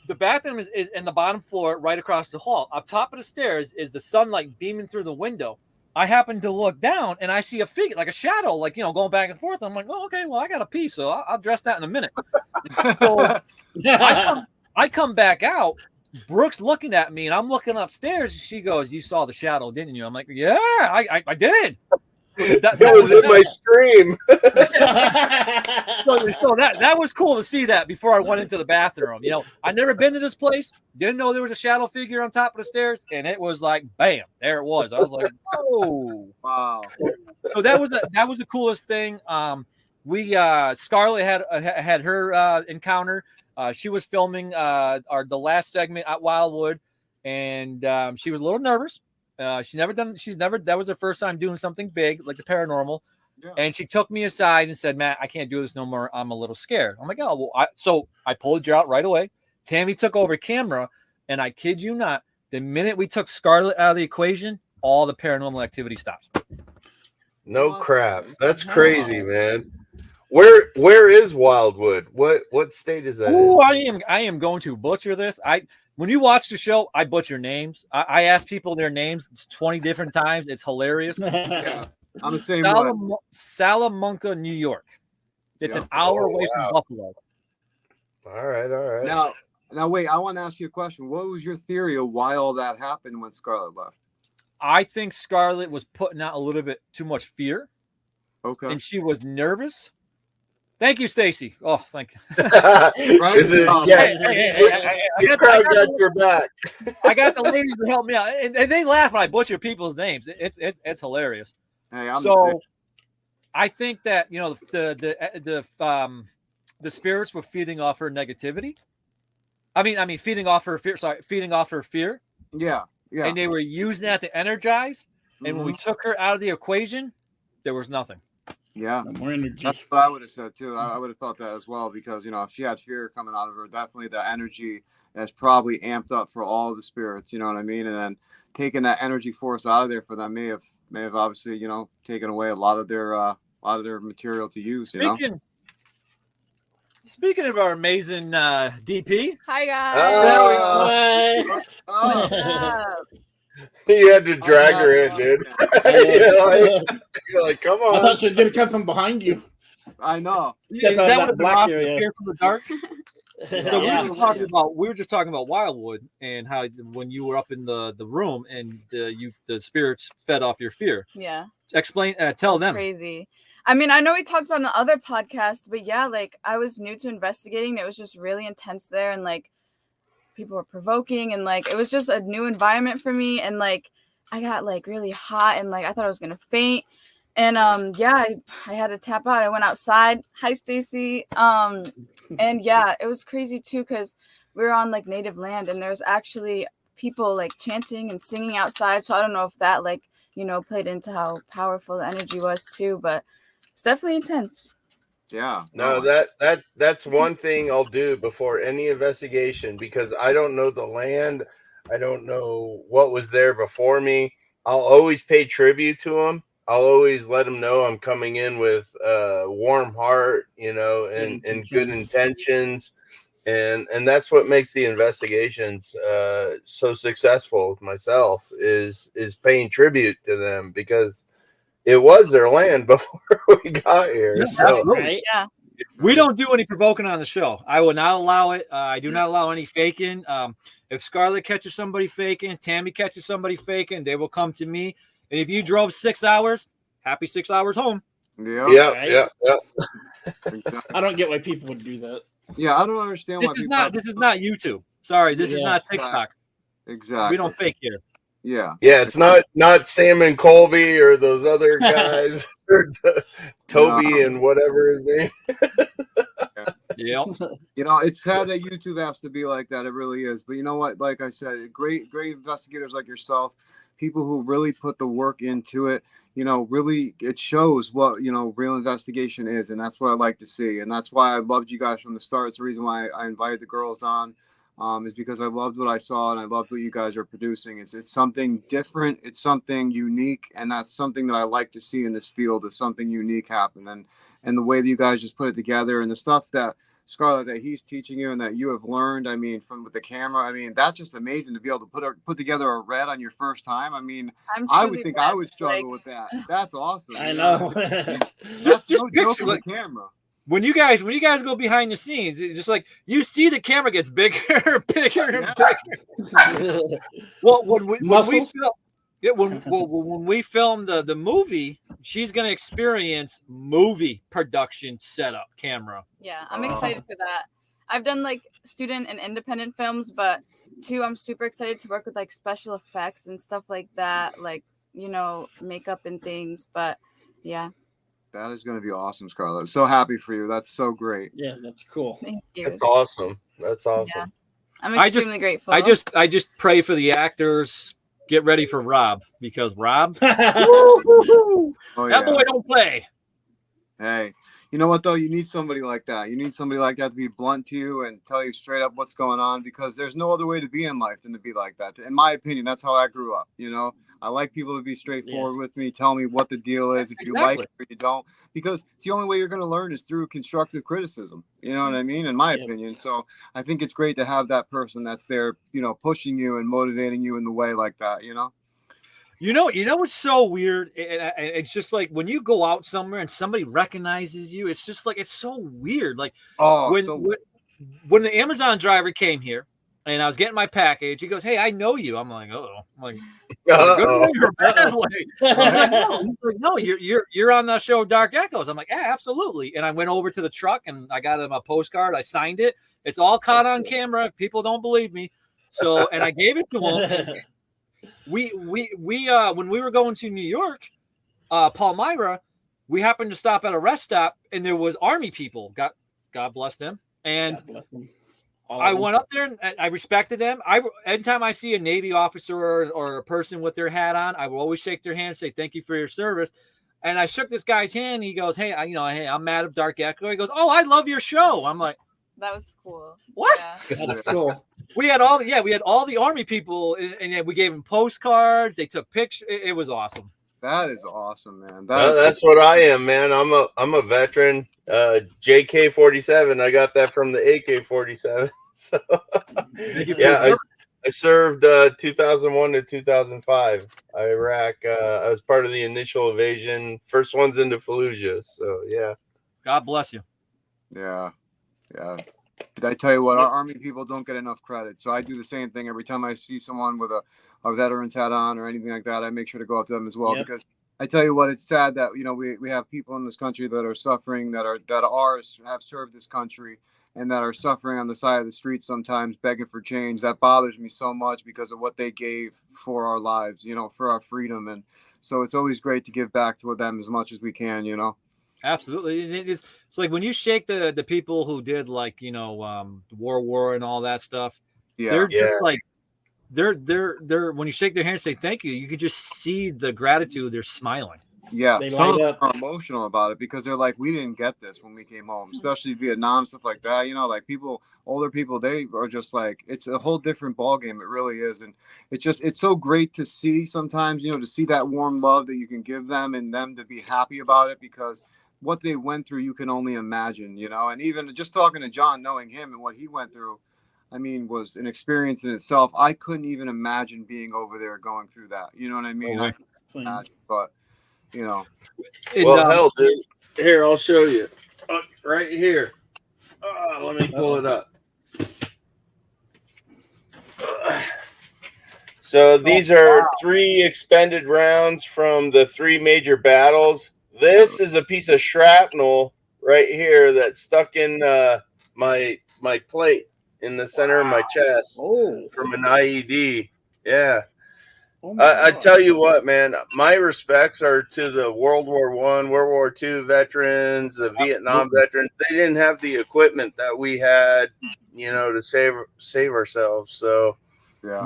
the bathroom is in the bottom floor right across the hall. Up top of the stairs is the sunlight beaming through the window. I happen to look down, and I see a figure, like a shadow, like, going back and forth. I'm like, oh, okay, well, I got to pee, so I'll address that in a minute. So I come back out. Brooke's looking at me, and I'm looking upstairs. She goes, you saw the shadow, didn't you? I'm like, yeah, I did. That was in my stream. So that was cool to see that before I went into the bathroom. I'd never been to this place, didn't know there was a shadow figure on top of the stairs, and it was like, bam, there it was. I was like, oh, wow. So that was the coolest thing. Scarlett had her encounter. She was filming the last segment at Wildwood, and she was a little nervous. That was her first time doing something big like the paranormal. Yeah. And she took me aside and said, Matt, I can't do this no more. I'm a little scared. I'm like, oh, well, so I pulled you out right away. Tammy took over camera, and I kid you not, the minute we took Scarlett out of the equation, all the paranormal activity stops. No crap. That's crazy, man. Where is Wildwood? What state is that? Oh, I am going to butcher this. When you watch the show, I butcher names. I ask people their names 20 different times. It's hilarious. Yeah, I'm the same way. Salamanca, New York. It's an hour away from Buffalo. All right. Now, wait. I want to ask you a question. What was your theory of why all that happened when Scarlett left? I think Scarlett was putting out a little bit too much fear. Okay. And she was nervous. Thank you, Stacy. Oh, thank you. Right? I got your back. I got the ladies to help me out, and they laugh when I butcher people's names. It's hilarious. Hey, I think that the spirits were feeding off her negativity. I mean, feeding off her fear. Sorry, feeding off her fear. Yeah. And they were using that to energize. And when we took her out of the equation, there was nothing. Yeah, more energy. That's what I would have said too. I would have thought that as well, because if she had fear coming out of her, definitely the energy is probably amped up for all the spirits. You know what I mean? And then taking that energy force out of there for them may have obviously taken away a lot of their material to use. Speaking of our amazing DP. Hi guys. Hi. You had to drag her in, dude. You're like, come on. I thought she was gonna come from behind you. I know. That would have been awesome to hear from the dark. So we were just talking about Wildwood and how when you were up in the room and the spirits fed off your fear. Yeah. Explain. Tell them. Crazy. I mean, I know we talked about it in the other podcast, but yeah, like I was new to investigating. It was just really intense there, and like people were provoking, and like it was just a new environment for me, and like I got like really hot, and like I thought I was gonna faint, and I had to tap out. I went outside. Hi, Stacy. And yeah, it was crazy too, because we were on like native land, and there's actually people like chanting and singing outside. So I don't know if that like played into how powerful the energy was too, but it's definitely intense. Yeah. No, that's one thing I'll do before any investigation, because I don't know the land. I don't know what was there before me. I'll always pay tribute to them. I'll always let them know I'm coming in with a warm heart, and good intentions. And that's what makes the investigations so successful with myself is paying tribute to them, because it was their land before we got here. Yeah, so, right? Yeah. We don't do any provoking on the show. I will not allow it. I do not allow any faking. If Scarlett catches somebody faking, Tammy catches somebody faking, they will come to me. And if you drove 6 hours, happy 6 hours home. Yeah. I don't get why people would do that. Yeah, I don't understand This is not YouTube. Sorry, this is not TikTok. Exactly. We don't fake here. Yeah. Yeah, it's not Sam and Colby or those other guys, or Toby and whatever his name. Yeah. You know, it's sad that YouTube has to be like that. It really is. But you know what? Like I said, great investigators like yourself, people who really put the work into it. You know, really, it shows what, you know, real investigation is. And that's what I like to see. And that's why I loved you guys from the start. It's the reason why I invited the girls on, is because I loved what I saw and I loved what you guys are producing. It's something different. It's something unique. And that's something that I like to see in this field, is something unique happen. And the way that you guys just put it together, and the stuff that Scarlett, that he's teaching you and that you have learned, I mean, from with the camera, I mean, that's just amazing to be able to put together a red on your first time. I mean, I would think I would struggle with that. That's awesome. I know. just picture the camera. When you guys go behind the scenes, it's just like you see the camera gets bigger, bigger, and bigger. Well, when we film the movie, she's gonna experience movie production setup camera. Yeah, I'm excited for that. I've done like student and independent films, but too, I'm super excited to work with like special effects and stuff like that, like, you know, makeup and things. But yeah. That is going to be awesome, Scarlett. So happy for you. That's so great. Yeah, that's cool. Thank you. That's awesome. That's awesome. Yeah. I'm extremely grateful. I just pray for the actors. Get ready for Rob, because Rob, that boy don't play. Hey, you know what though? You need somebody like that. You need somebody like that to be blunt to you and tell you straight up what's going on, because there's no other way to be in life than to be like that. In my opinion, that's how I grew up. You know, I like people to be straightforward with me, tell me what the deal is, if you like it or you don't, because it's the only way you're going to learn is through constructive criticism. You know what I mean? In my opinion. So I think it's great to have that person that's there, you know, pushing you and motivating you in the way like that, you know? You know what's so weird? It's just like when you go out somewhere and somebody recognizes you, it's just like, it's so weird. Like when the Amazon driver came here and I was getting my package, he goes, "Hey, I know you." I'm like, "Oh," I'm like, "Good way or bad way?" He's like, "No." He's like, "No, you're on the show Dark Echoes." I'm like, "Yeah, absolutely." And I went over to the truck and I got him a postcard. I signed it. It's all caught on camera. If people don't believe me, so and I gave it to him. We when we were going to New York, Palmyra, we happened to stop at a rest stop and there was Army people. God bless them. And God bless them. I went up there and I respected them. Anytime I see a Navy officer or a person with their hat on, I will always shake their hand and say, "Thank you for your service." And I shook this guy's hand. He goes, "Hey, hey, I'm Matt of Dark Echo." He goes, "Oh, I love your show." I'm like, that was cool. What? Yeah. That's cool. We had all the Army people, and we gave them postcards. They took pictures. It was awesome. That is awesome, man. That's what I am, man. I'm a veteran. JK-47. I got that from the AK-47. So yeah, I served 2001 to 2005 Iraq. I was part of the initial invasion, first ones into Fallujah. So yeah. God bless you. Yeah. Did I tell you what? Our Army people don't get enough credit. So I do the same thing every time I see someone with a veteran's hat on or anything like that. I make sure to go up to them as well, because I tell you what, it's sad that, you know, we have people in this country that are suffering, that have served this country, and that are suffering on the side of the street sometimes, begging for change. That bothers me so much because of what they gave for our lives, you know, for our freedom. And so it's always great to give back to them as much as we can, you know. Absolutely. It's like when you shake the people who did, like, you know, World War and all that stuff. Yeah. They're just like they're when you shake their hand and say thank you, you can just see the gratitude. They're smiling. Yeah, some of them are emotional about it because they're like, we didn't get this when we came home, especially Vietnam, stuff like that. You know, like older people, they are just like, it's a whole different ballgame. It really is. And it's so great to see sometimes, you know, to see that warm love that you can give them and them to be happy about it, because what they went through, you can only imagine, you know. And even just talking to John, knowing him and what he went through, I mean, was an experience in itself. I couldn't even imagine being over there going through that. You know what I mean? I couldn't imagine, but you know. Well, hell, dude. Here, I'll show you. Right here. Let me pull it up. So these are 3 expended rounds from the 3 major battles. This is a piece of shrapnel right here that's stuck in my plate. in the center of my chest from an IED. Yeah. I tell you what, man, my respects are to the World War I, World War II veterans, the Vietnam veterans. They didn't have the equipment that we had, to save ourselves. So that's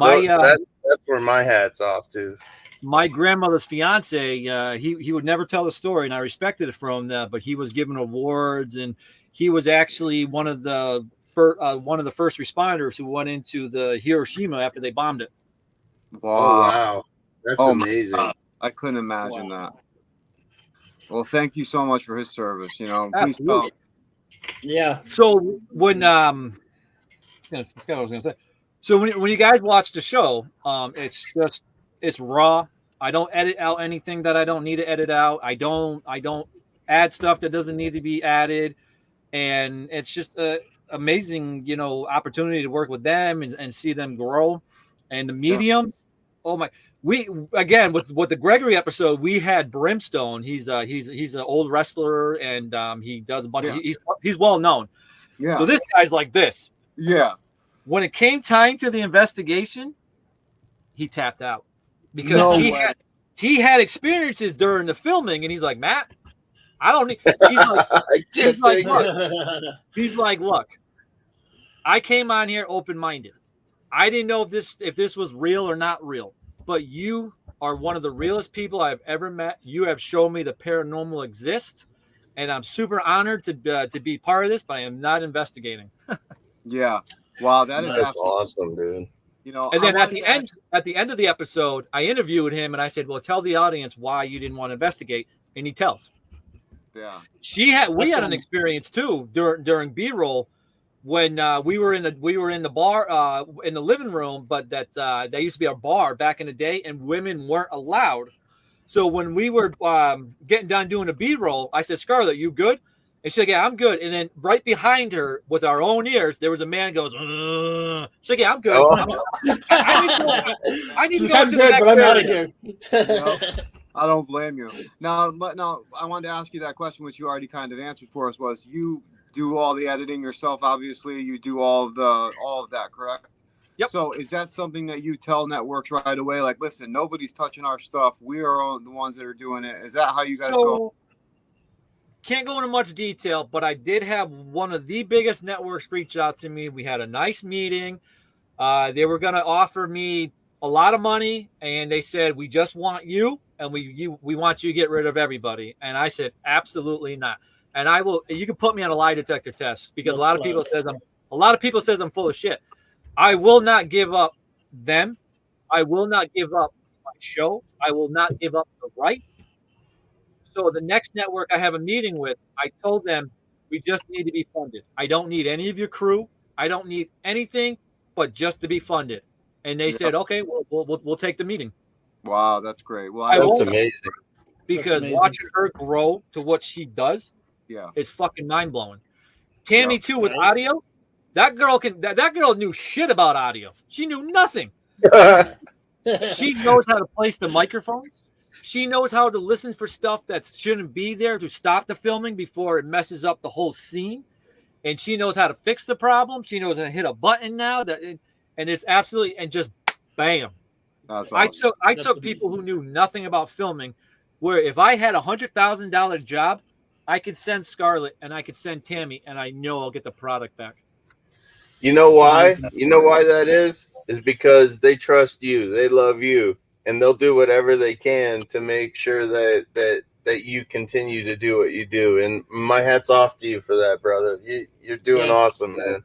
where my hat's off to. My grandmother's fiance, he would never tell the story, and I respected it from that. But he was given awards, and he was actually one of the first responders who went into the Hiroshima after they bombed it. Wow. Oh, wow. That's amazing. I couldn't imagine that. Well, thank you so much for his service. Please tell. Yeah. So when I forgot what I was going to say. So when you guys watch the show, it's raw. I don't edit out anything that I don't need to edit out. I don't add stuff that doesn't need to be added, and it's just an amazing opportunity to work with them and see them grow. And the mediums, oh my! We again with the Gregory episode, we had Brimstone. He's an old wrestler, and he does a bunch. He's well known. Yeah. So this guy's like this. Yeah. When it came time to the investigation, he tapped out because he had experiences during the filming, and he's like, Matt, I don't need. He's like, look, I came on here open-minded. I didn't know if this was real or not real, but you are one of the realest people I've ever met. You have shown me the paranormal exists, and I'm super honored to be part of this, but I am not investigating. Yeah. Wow, that's awesome, dude. And then at the end of the episode, I interviewed him and I said, well, tell the audience why you didn't want to investigate. And he tells. Yeah. We had an experience too during B-roll when we were in the bar in the living room, but that used to be a bar back in the day, and women weren't allowed. So when we were getting done doing a B-roll, I said, Scarlett, you good? And she's like, yeah, I'm good. And then right behind her, with our own ears, there was a man who goes, she's like, yeah, I'm good. I need to go to the next but I'm out of here. I don't blame you. Now, I wanted to ask you that question, which you already kind of answered for us, was you do all the editing yourself, obviously. You do all of that, correct? Yep. So is that something that you tell networks right away? Like, listen, nobody's touching our stuff. We are the ones that are doing it. Is that how you guys go? Can't go into much detail, but I did have one of the biggest networks reach out to me. We had a nice meeting. They were going to offer me a lot of money, and they said, we just want you, and we want you to get rid of everybody. And I said, absolutely not. And you can put me on a lie detector test, because a lot of people says I'm full of shit. I will not give up them. I will not give up my show. I will not give up the rights. So the next network I have a meeting with, I told them, we just need to be funded. I don't need any of your crew. I don't need anything but just to be funded. And they said, okay, we'll take the meeting. Wow, that's great. Well, that's amazing. Because watching her grow to what she does is fucking mind-blowing. Tammy, too, with audio, that girl knew shit about audio. She knew nothing. She knows how to place the microphones. She knows how to listen for stuff that shouldn't be there to stop the filming before it messes up the whole scene. And she knows how to fix the problem. She knows how to hit a button now. And it's absolutely, and just bam. That's awesome. I took people who knew nothing about filming, where if I had $100,000 job, I could send Scarlett and I could send Tammy, and I know I'll get the product back. You know why? You know why that is? Is because they trust you. They love you. And they'll do whatever they can to make sure that you continue to do what you do. And my hat's off to you for that, brother. You're doing awesome, man.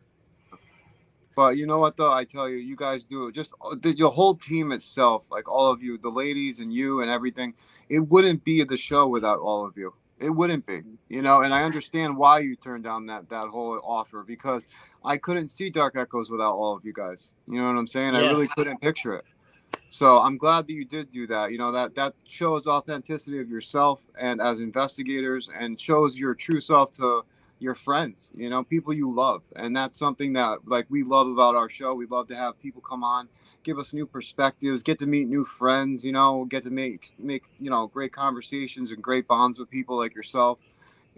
But you know what, though? I tell you, you guys do it. Just your whole team itself, like all of you, the ladies and you and everything, it wouldn't be the show without all of you. It wouldn't be, and I understand why you turned down that whole offer, because I couldn't see Dark Echoes without all of you guys. You know what I'm saying? Yeah. I really couldn't picture it. So I'm glad that you did do that. That shows authenticity of yourself and as investigators, and shows your true self to your friends, people you love. And that's something that we love about our show. We love to have people come on, give us new perspectives, get to meet new friends, get to make great conversations and great bonds with people like yourself.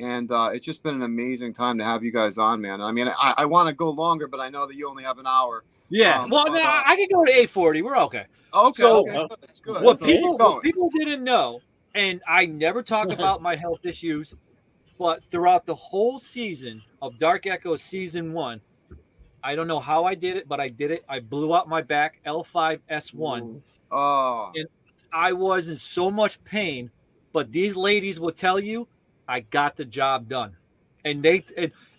And it's just been an amazing time to have you guys on, man. I mean, I want to go longer, but I know that you only have an hour. Yeah. No, I can go to 8:40. We're okay. Okay. So okay. That's good. What So people didn't know, and I never talk about my health issues, but throughout the whole season of Dark Echoes season 1, I don't know how I did it, but I did it. I blew out my back, L5S1. Oh. And I was in so much pain, but these ladies will tell you I got the job done. And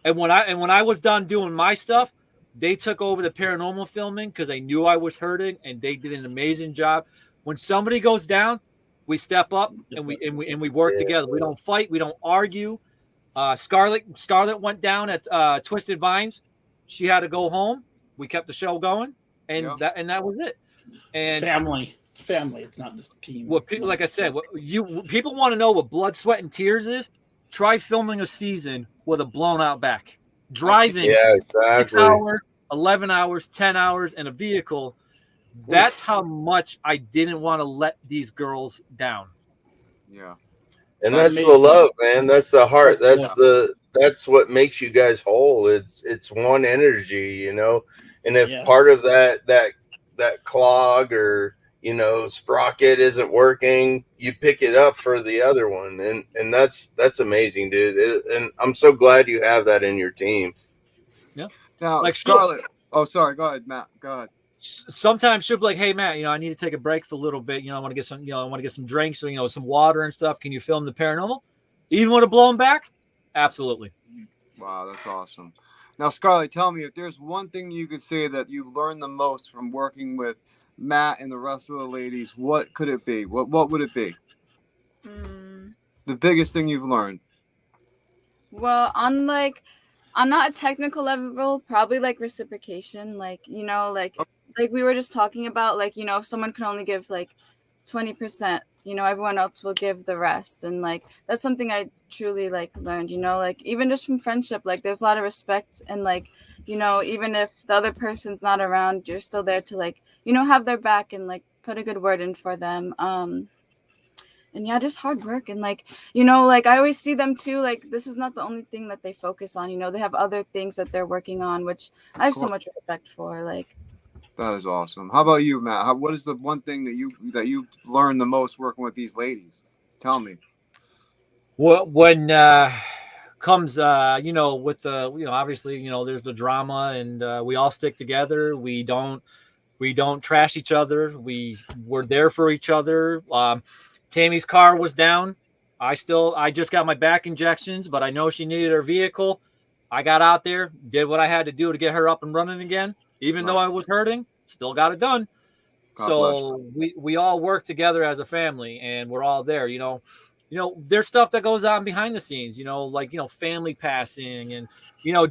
when I was done doing my stuff, they took over the paranormal filming because they knew I was hurting, and they did an amazing job. When somebody goes down, we step up and we work together. We don't fight, we don't argue. Scarlett went down at Twisted Vines. She had to go home. We kept the show going, and that was it. And family. It's family. It's not just team. Like I said, people want to know what blood, sweat, and tears is. Try filming a season with a blown out back. Driving 6 hours, 11 hours, 10 hours in a vehicle. That's how much I didn't want to let these girls down. Yeah. And that's the love, man. That's the heart. That's what makes you guys whole. It's one energy, you know. And if part of that clog or sprocket isn't working, you pick it up for the other one, and that's amazing, dude. And I'm so glad you have that in your team. Yeah. Now, like Scarlett. Oh, sorry. Go ahead, Matt. Go ahead. Sometimes she'll be like, "Hey, Matt, I need to take a break for a little bit. I want to get some, I want to get some drinks or some water and stuff. Can you film the paranormal, even with a blown back?" Absolutely. Wow, that's awesome. Now, Scarlett, tell me if there's one thing you could say that you've learned the most from working with Matt and the rest of the ladies. What could it be? What would it be? The biggest thing you've learned. Well, on not a technical level, probably like reciprocation, like we were just talking about, if someone can only give 20%, everyone else will give the rest. And that's something I truly learned, even just from friendship, there's a lot of respect, and even if the other person's not around, you're still there to have their back and put a good word in for them. And just hard work. And I always see them too, this is not the only thing that they focus on, they have other things that they're working on, which I have so much respect for. That is awesome. How about you, Matt? What is the one thing that you learned the most working with these ladies? Tell me. Well, when comes with the obviously there's the drama, and we all stick together. We don't trash each other. We're there for each other. Tammy's car was down. I just got my back injections, but I know she needed her vehicle. I got out there, did what I had to do to get her up and running again. Even though I was hurting, still got it done. So we all work together as a family, and we're all there. There's stuff that goes on behind the scenes, family passing and,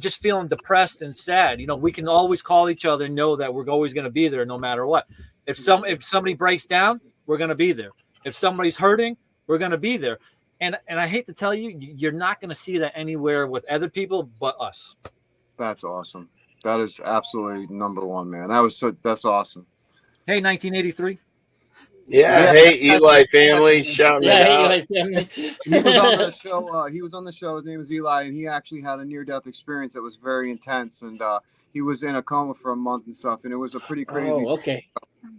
just feeling depressed and sad. We can always call each other and know that we're always going to be there no matter what. If somebody breaks down, we're going to be there. If somebody's hurting, we're going to be there. And I hate to tell you, you're not going to see that anywhere with other people but us. That's awesome. That is absolutely number one, man. That's awesome. Hey, 1983. Yeah. Hey, Eli family, shouting it out. Eli family. He was on the show. His name is Eli, and he actually had a near-death experience that was very intense, and he was in a coma for a month and stuff, and it was a pretty crazy. Oh, okay.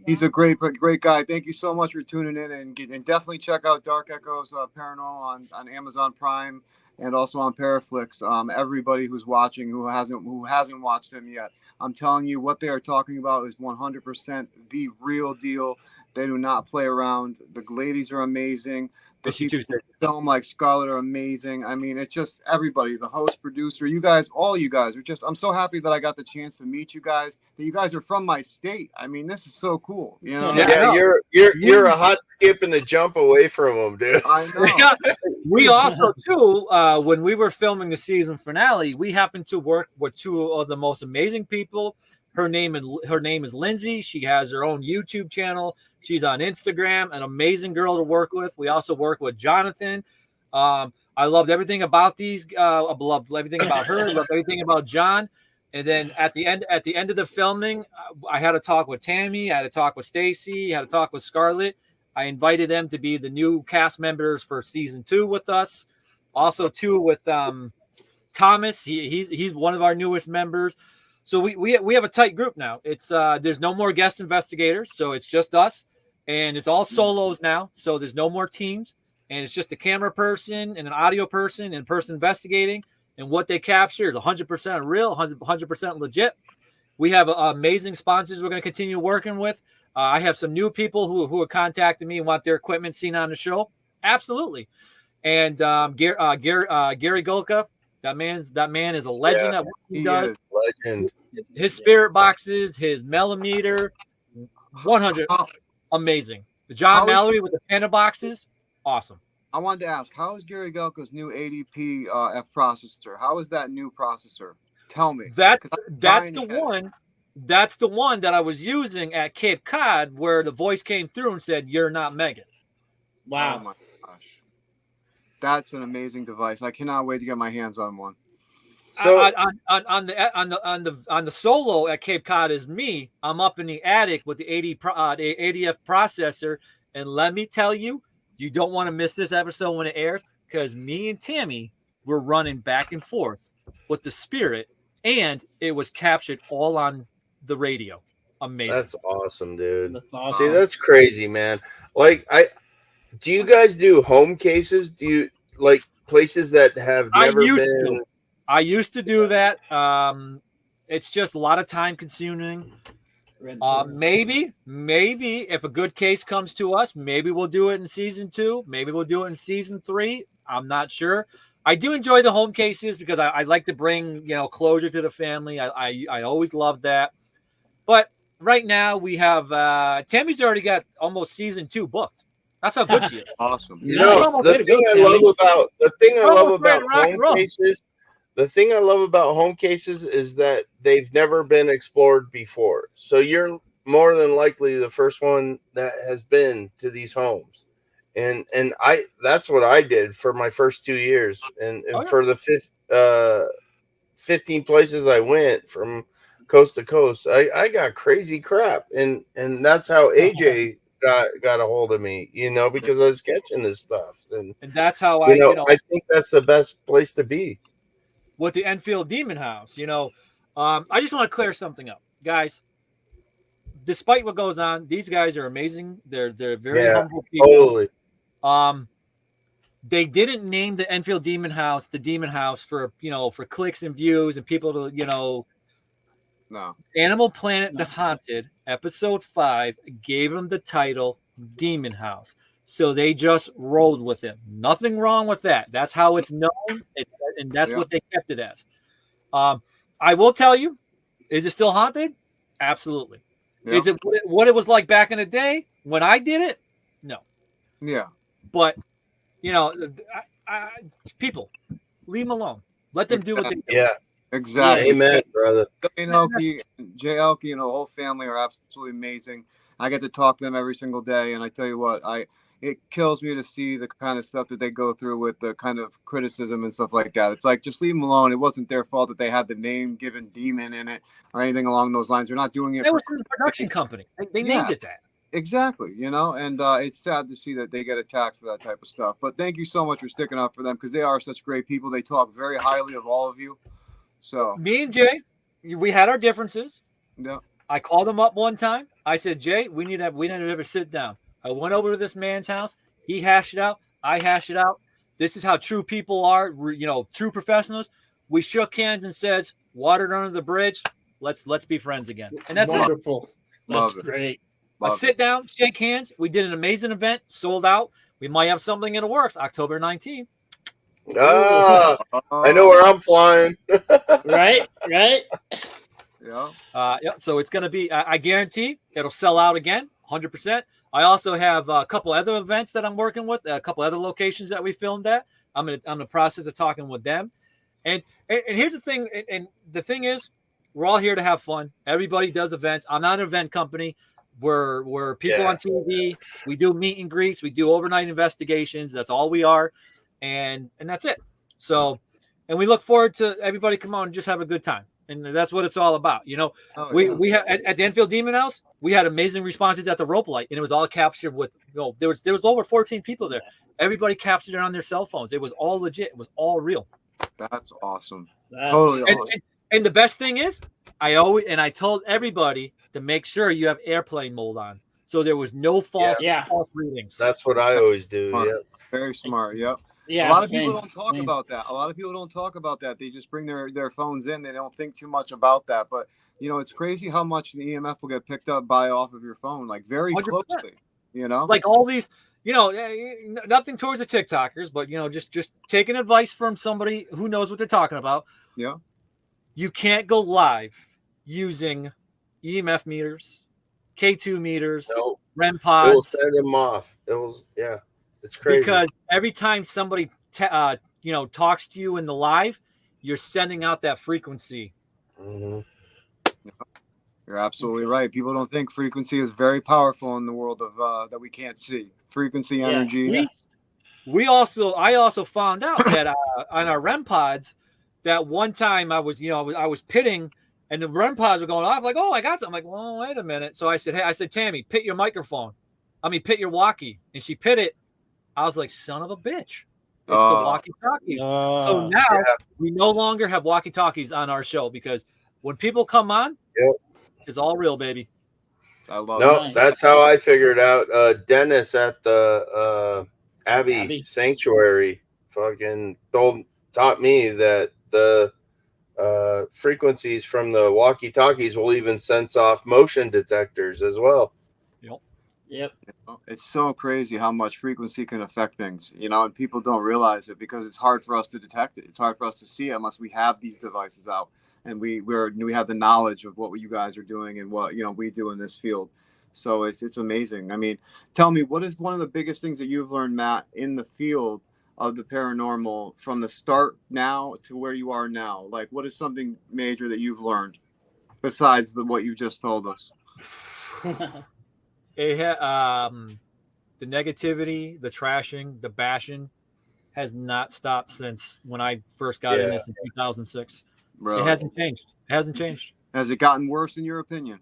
He's a great guy. Thank you so much for tuning in, and definitely check out Dark Echoes Paranormal on Amazon Prime and also on Paraflix. Everybody who's watching who hasn't watched them yet, I'm telling you, what they are talking about is 100% the real deal. They do not play around. The ladies are amazing. The people film like Scarlett are amazing. I mean, it's just everybody, the host, producer, you guys, all you guys are just, I'm so happy that I got the chance to meet you guys, that you guys are from my state. I mean, this is so cool. Yeah, you're a hot skip and a jump away from them, dude. I know. We also, too, when we were filming the season finale, we happened to work with two of the most amazing people. Her name is Lindsay. She has her own YouTube channel. She's on Instagram, an amazing girl to work with. We also work with Jonathan. I loved everything about these. I loved everything about her. I loved everything about John. And then at the end of the filming, I had a talk with Tammy. I had a talk with Stacy. I had a talk with Scarlett. I invited them to be the new cast members for season 2 with us. Also, too, with Thomas, he's one of our newest members. So we have a tight group now. It's there's no more guest investigators, so it's just us, and it's all solos now. So there's no more teams, and it's just a camera person and an audio person and a person investigating, and what they capture is 100% real, 100% legit. We have amazing sponsors we're going to continue working with. I have some new people who are contacting me and want their equipment seen on the show. Absolutely. And Gary Golka, that man is a legend at what he does. Is legend. His spirit boxes, his mellometer, 100 amazing. John Mallory with the panda boxes, awesome. I wanted to ask, how is Gary Golka's new ADP F processor? How is that new processor? Tell me. That's the one. That's the one that I was using at Cape Cod, where the voice came through and said, "You're not Megan." Wow. Oh my gosh. That's an amazing device. I cannot wait to get my hands on one. So on the solo at Cape Cod is me. I'm up in the attic with the ADF processor, and let me tell you, you don't want to miss this episode when it airs, because me and Tammy were running back and forth with the spirit, and it was captured all on the radio. Amazing. That's awesome, dude. That's awesome. See, that's crazy, man. Like, do you guys do home cases? Do you like places that have never been? I used to do that. It's just a lot of time consuming. Maybe if a good case comes to us, maybe we'll do it in season 2. Maybe we'll do it in season 3. I'm not sure. I do enjoy the home cases because I like to bring, closure to the family. I always love that. But right now we have Tammy's already got almost season 2 booked. That's how good she is. Awesome. The thing I love about home cases. The thing I love about home cases is that they've never been explored before. So you're more than likely the first one that has been to these homes. And that's what I did for my first 2 years. And for the 15 places I went from coast to coast, I got crazy crap. And that's how AJ got a hold of me, because I was catching this stuff. And that's how I think that's the best place to be. With the Enfield Demon House, I just want to clear something up, guys. Despite what goes on, these guys are amazing. They're very humble people. Totally. They didn't name the Enfield Demon House the Demon House for clicks and views and people to No. Animal Planet The Haunted, episode 5, gave them the title Demon House. So they just rolled with it. Nothing wrong with that. That's how it's known, and that's what they kept it as. I will tell you, is it still haunted? Absolutely. Yeah. Is it what it was like back in the day when I did it? No. Yeah. But, people, leave them alone. Let them do what they do. Yeah. Exactly. Amen, brother. Jay Elke and the whole family are absolutely amazing. I get to talk to them every single day, and I tell you what, it kills me to see the kind of stuff that they go through with the kind of criticism and stuff like that. It's like, just leave them alone. It wasn't their fault that they had the name given demon in it or anything along those lines. They're not doing it. It was from the production company. They named it that. Exactly. And it's sad to see that they get attacked for that type of stuff. But thank you so much for sticking up for them, because they are such great people. They talk very highly of all of you. So me and Jay, we had our differences. Yeah. I called him up one time. I said, Jay, we need to ever sit down. I went over to this man's house. He hashed it out. I hashed it out. This is how true people are, true professionals. We shook hands and says, water under the bridge. Let's be friends again. And that's wonderful. That's great. Sit down, shake hands. We did an amazing event, sold out. We might have something in the works October 19th. I know where I'm flying. Right. Yeah. So it's going to be, I guarantee it'll sell out again, 100%. I also have a couple other events that I'm working with, a couple other locations that we filmed at. I'm in the process of talking with them. And here's the thing. And the thing is, we're all here to have fun. Everybody does events. I'm not an event company. We're people on TV. We do meet and greets. We do overnight investigations. That's all we are. And that's it. So, and we look forward to everybody come on and just have a good time. And that's what it's all about. You know, we had at the Enfield Demon House, we had amazing responses at the rope light, and it was all captured with, you know, there was over 14 people there. Everybody captured it on their cell phones. It was all legit. It was all real. That's awesome. Totally awesome. And the best thing is, I told everybody to make sure you have airplane mode on, so there was no false readings. That's what I always do. Smart. Yeah, very smart. Yep. Yeah, a lot of people don't talk about that. A lot of people don't talk about that. They just bring their phones in. They don't think too much about that. But you know, it's crazy how much the EMF will get picked up by off of your phone, like very 100%. Closely. You know, like all these. You know, nothing towards the TikTokers, but you know, just taking advice from somebody who knows what they're talking about. Yeah. You can't go live using EMF meters, K2 meters, REM pods. It will set them off. It's crazy. Because every time somebody talks to you in the live, you're sending out that frequency. Mm-hmm. You're absolutely right. People don't think frequency is very powerful in the world of that we can't see. Frequency, energy. I also found out that on our REM pods, that one time I was pitting, and the REM pods were going off. Like, oh, I got something. I'm like, well, wait a minute. So I said, Tammy, pit your pit your walkie, and she pit it. I was like, son of a bitch. It's the walkie-talkies. So now we no longer have walkie-talkies on our show, because when people come on, it's all real, baby. I love it. That's how I figured out. Dennis at the Abbey Sanctuary fucking taught me that the frequencies from the walkie-talkies will even sense off motion detectors as well. Yep. It's so crazy how much frequency can affect things, you know, and people don't realize it because it's hard for us to detect it. It's hard for us to see it unless we have these devices out. And we have the knowledge of what you guys are doing and what, you know, we do in this field. So it's amazing. I mean, tell me, what is one of the biggest things that you've learned, Matt, in the field of the paranormal from the start now to where you are now? Like, what is something major that you've learned besides what you just told us? The negativity, the trashing, the bashing has not stopped since when I first got in this in 2006. Bro. It hasn't changed. Has it gotten worse in your opinion?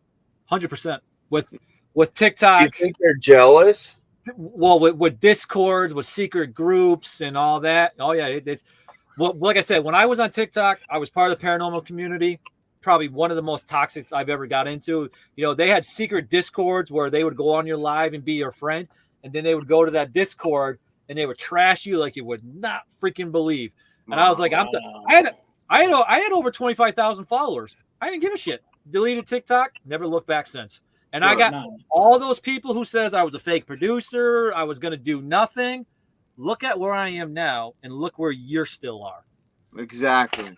100%. With TikTok. You think they're jealous? Well, with Discords, with secret groups and all that. Oh yeah, it's well, like I said, when I was on TikTok, I was part of the paranormal community. Probably one of the most toxic I've ever got into. You know, they had secret Discords where they would go on your live and be your friend, and then they would go to that Discord and they would trash you like you would not freaking believe. And I was like, I had over 25,000 followers. I didn't give a shit. Deleted TikTok, never looked back since. And I got all those people who says I was a fake producer, I was going to do nothing. Look at where I am now, and look where you still are. Exactly.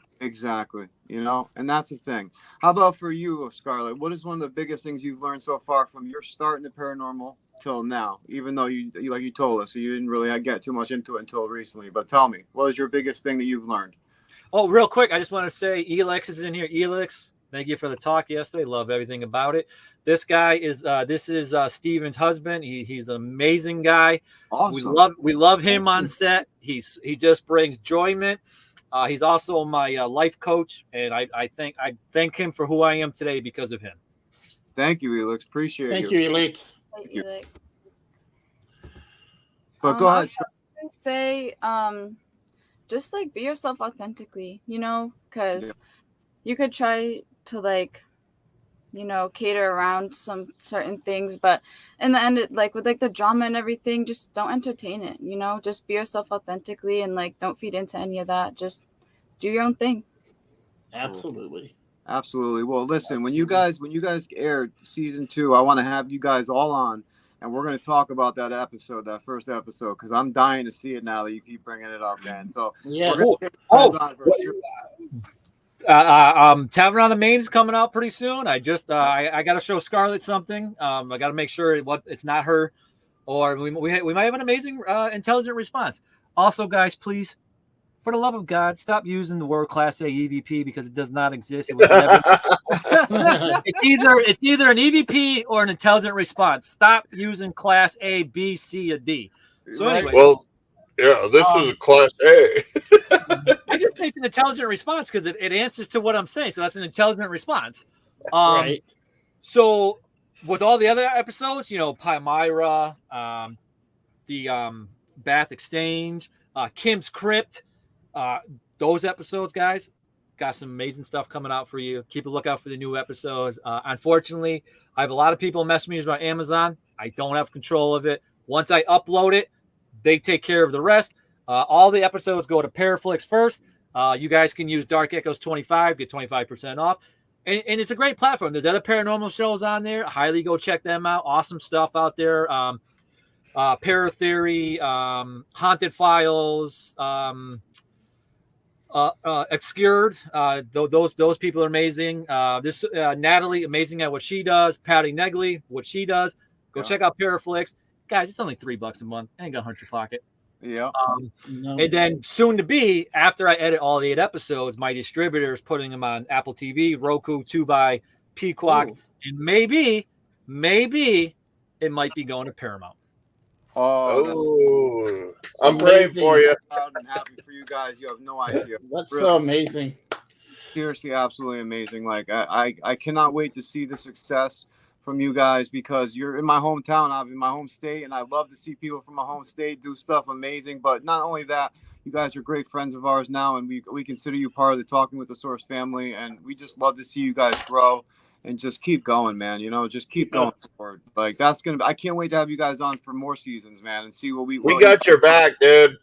You know, and that's the thing. How about for you, Scarlett? What is one of the biggest things you've learned so far from your start in the paranormal till now? Even though you like you told us, so you didn't really get too much into it until recently. But tell me, what is your biggest thing that you've learned? Oh, real quick, I just want to say Elix is in here. Elix, thank you for the talk yesterday. Love everything about it. This guy is Steven's husband. He's an amazing guy. Awesome. We love him on set. He just brings enjoyment. He's also my life coach, and I thank him for who I am today because of him. Thank you, Elix. Appreciate Thank you, Elix. Thank you, Elix. But go ahead. I would say, just like be yourself authentically, you know, because you could try to like, you know, cater around some certain things, but in the end, with the drama and everything, just don't entertain it, you know, just be yourself authentically and like don't feed into any of that. Just do your own thing. Absolutely. Well, listen, when you guys aired season 2, I want to have you guys all on, and we're going to talk about that first episode, because I'm dying to see it now that you keep bringing it up, man. So yes. Tavern on the Main is coming out pretty soon. I got to show Scarlett something. I got to make sure it's not her, or we might have an amazing intelligent response. Also, guys, please, for the love of God, stop using the word Class A EVP, because it does not exist. It was never. It's either an EVP or an intelligent response. Stop using Class A, B, C, or D. So anyway, well, Yeah, this is a class A. I just think it's an intelligent response because it answers to what I'm saying. So that's an intelligent response. Right. So with all the other episodes, you know, Palmyra, the Bath Exchange, Kim's Crypt, those episodes, guys, got some amazing stuff coming out for you. Keep a lookout for the new episodes. Unfortunately, I have a lot of people messing me about Amazon. I don't have control of it. Once I upload it, they take care of the rest. All the episodes go to Paraflix first. You guys can use Dark Echoes 25, get 25% off. And it's a great platform. There's other paranormal shows on there. Highly go check them out. Awesome stuff out there. Paratheory, Haunted Files, Obscured. Those people are amazing. This Natalie, amazing at what she does. Patty Negley, what she does. Go check out Paraflix. Guys, it's only $3 a month. Ain't gonna hurt your pocket. Yeah. No. And then soon to be, after I edit all the 8 episodes, my distributor is putting them on Apple TV, Roku, Tubi, Peacock, and maybe it might be going to Paramount. Oh, I'm praying for you. Proud and happy for you guys. You have no idea. That's Really. so amazing. Seriously, absolutely amazing. Like I cannot wait to see the success from you guys because you're in my hometown, I'm in my home state, and I love to see people from my home state do stuff amazing. But not only that, you guys are great friends of ours now, and we consider you part of the Talking with the Source family, and we just love to see you guys grow and just keep going, man. You know, just keep going forward. Like that's gonna be. I can't wait to have you guys on for more seasons, man, and see what we got your back, dude.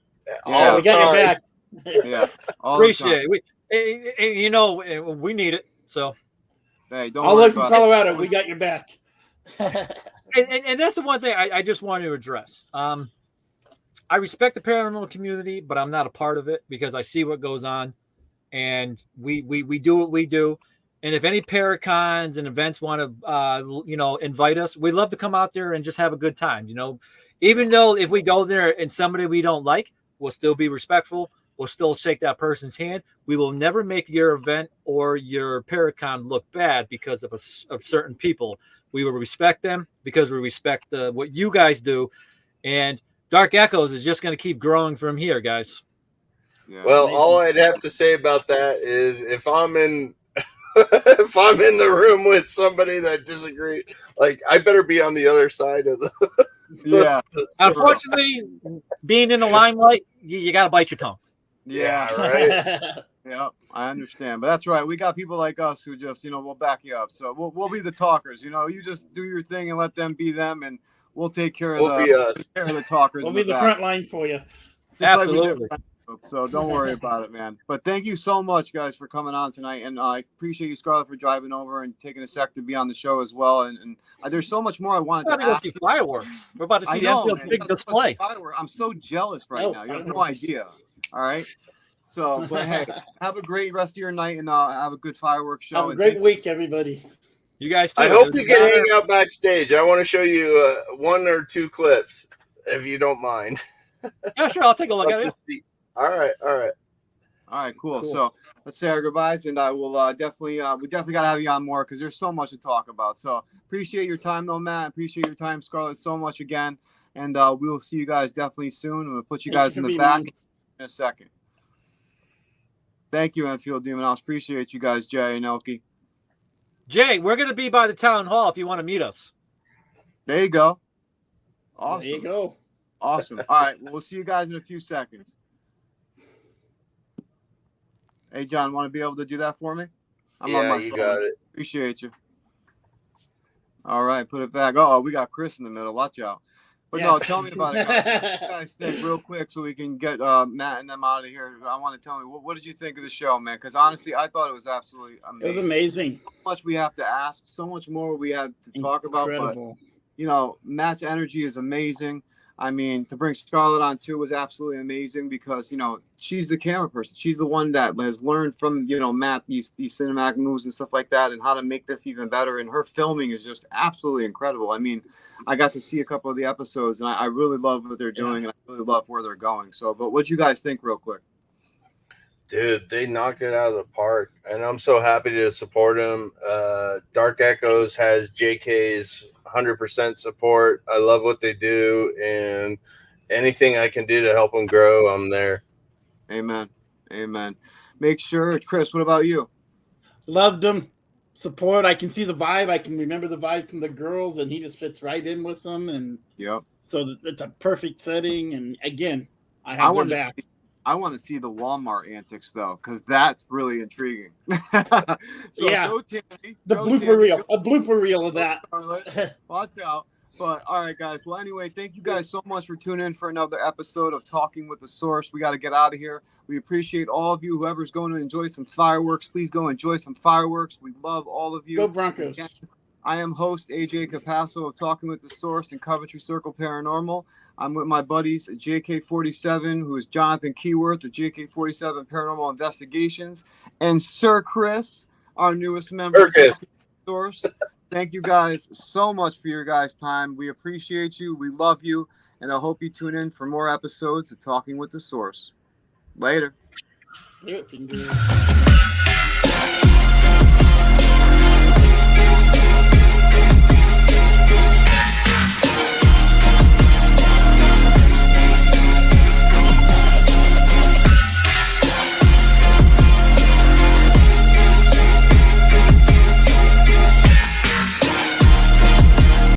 Yeah, we got your back. Yeah, appreciate it. You know, we need it. So, hey, don't I'll worry look from about Colorado. it. We got your back. and that's the one thing I just wanted to address. I respect the paranormal community, but I'm not a part of it because I see what goes on, and we do what we do. And if any paracons and events want to, invite us, we'd love to come out there and just have a good time. You know, even though if we go there and somebody we don't like, we'll still be respectful. We'll still shake that person's hand. We will never make your event or your paracon look bad because of certain people. We will respect them because we respect what you guys do. And Dark Echoes is just going to keep growing from here, guys. Yeah. Well, all I'd have to say about that is if I'm in the room with somebody that disagrees, like I better be on the other side of the yeah. Unfortunately, being in the limelight, you got to bite your tongue. Yeah, right. Yeah, I understand, but that's right. We got people like us who just, we'll back you up. So we'll be the talkers. You just do your thing and let them be them, and we'll take care of the talkers. We'll be the front line for you. Absolutely. So don't worry about it, man. But thank you so much, guys, for coming on tonight, and I appreciate you, Scarlett, for driving over and taking a sec to be on the show as well. And there's so much more I wanted to ask. See fireworks. We're about to see the Enfield big display. I'm so jealous right now. You have no idea. All right. So, but hey, have a great rest of your night, and have a good fireworks show. Have a great week, everybody. You guys too. I hope you can hang out backstage. I want to show you 1 or 2 clips, if you don't mind. Yeah, sure. I'll take a look at it. All right, cool. So let's say our goodbyes, and I will definitely we definitely got to have you on more because there's so much to talk about. So appreciate your time, though, Matt. Appreciate your time, Scarlett, so much again, and we will see you guys definitely soon. We'll put you guys in the back in a second. Thank you, Enfield Demon House. Appreciate you guys, Jay and Elkie. Jay, we're going to be by the town hall if you want to meet us. There you go. Awesome. There you go. Awesome. All right. Well, we'll see you guys in a few seconds. Hey, John, want to be able to do that for me? I'm on my phone. Got it. Appreciate you. All right. Put it back. Oh, we got Chris in the middle. Watch out. But no, tell me about it, guys. You guys think real quick so we can get Matt and them out of here. I want to tell me, what did you think of the show, man? Because honestly, I thought it was absolutely amazing. It was amazing. So much we have to ask, so much more we had to talk about. But, Matt's energy is amazing. I mean, to bring Scarlett on too was absolutely amazing because, she's the camera person. She's the one that has learned from, Matt, these cinematic moves and stuff like that and how to make this even better. And her filming is just absolutely incredible. I mean, I got to see a couple of the episodes and I really love what they're doing and I really love where they're going. So, but what'd you guys think real quick? Dude, they knocked it out of the park and I'm so happy to support them. Dark Echoes has JK's 100% support. I love what they do. And anything I can do to help them grow, I'm there. Amen. Amen. Make sure, Chris, what about you? Loved him. Support. I can see the vibe. I can remember the vibe from the girls, and he just fits right in with them. And yep. So it's a perfect setting. And again, I have their back. I want to see the Walmart antics though, because that's really intriguing. Yeah, go, Tammy, the blooper reel, a blooper reel of that. Watch out. But all right, guys. Well, anyway, thank you guys so much for tuning in for another episode of Talking with the Source. We got to get out of here. We appreciate all of you. Whoever's going to enjoy some fireworks, please go enjoy some fireworks. We love all of you. Go Broncos. Again, I am host AJ Capasso of Talking with the Source and Coventry Circle Paranormal. I'm with my buddies JK47, who is Jonathan Keyworth of JK47 Paranormal Investigations, and Sir Chris, our newest member of the Source. Thank you guys so much for your guys' time. We appreciate you. We love you. And I hope you tune in for more episodes of Talking with the Source. Later. Spirit fingers.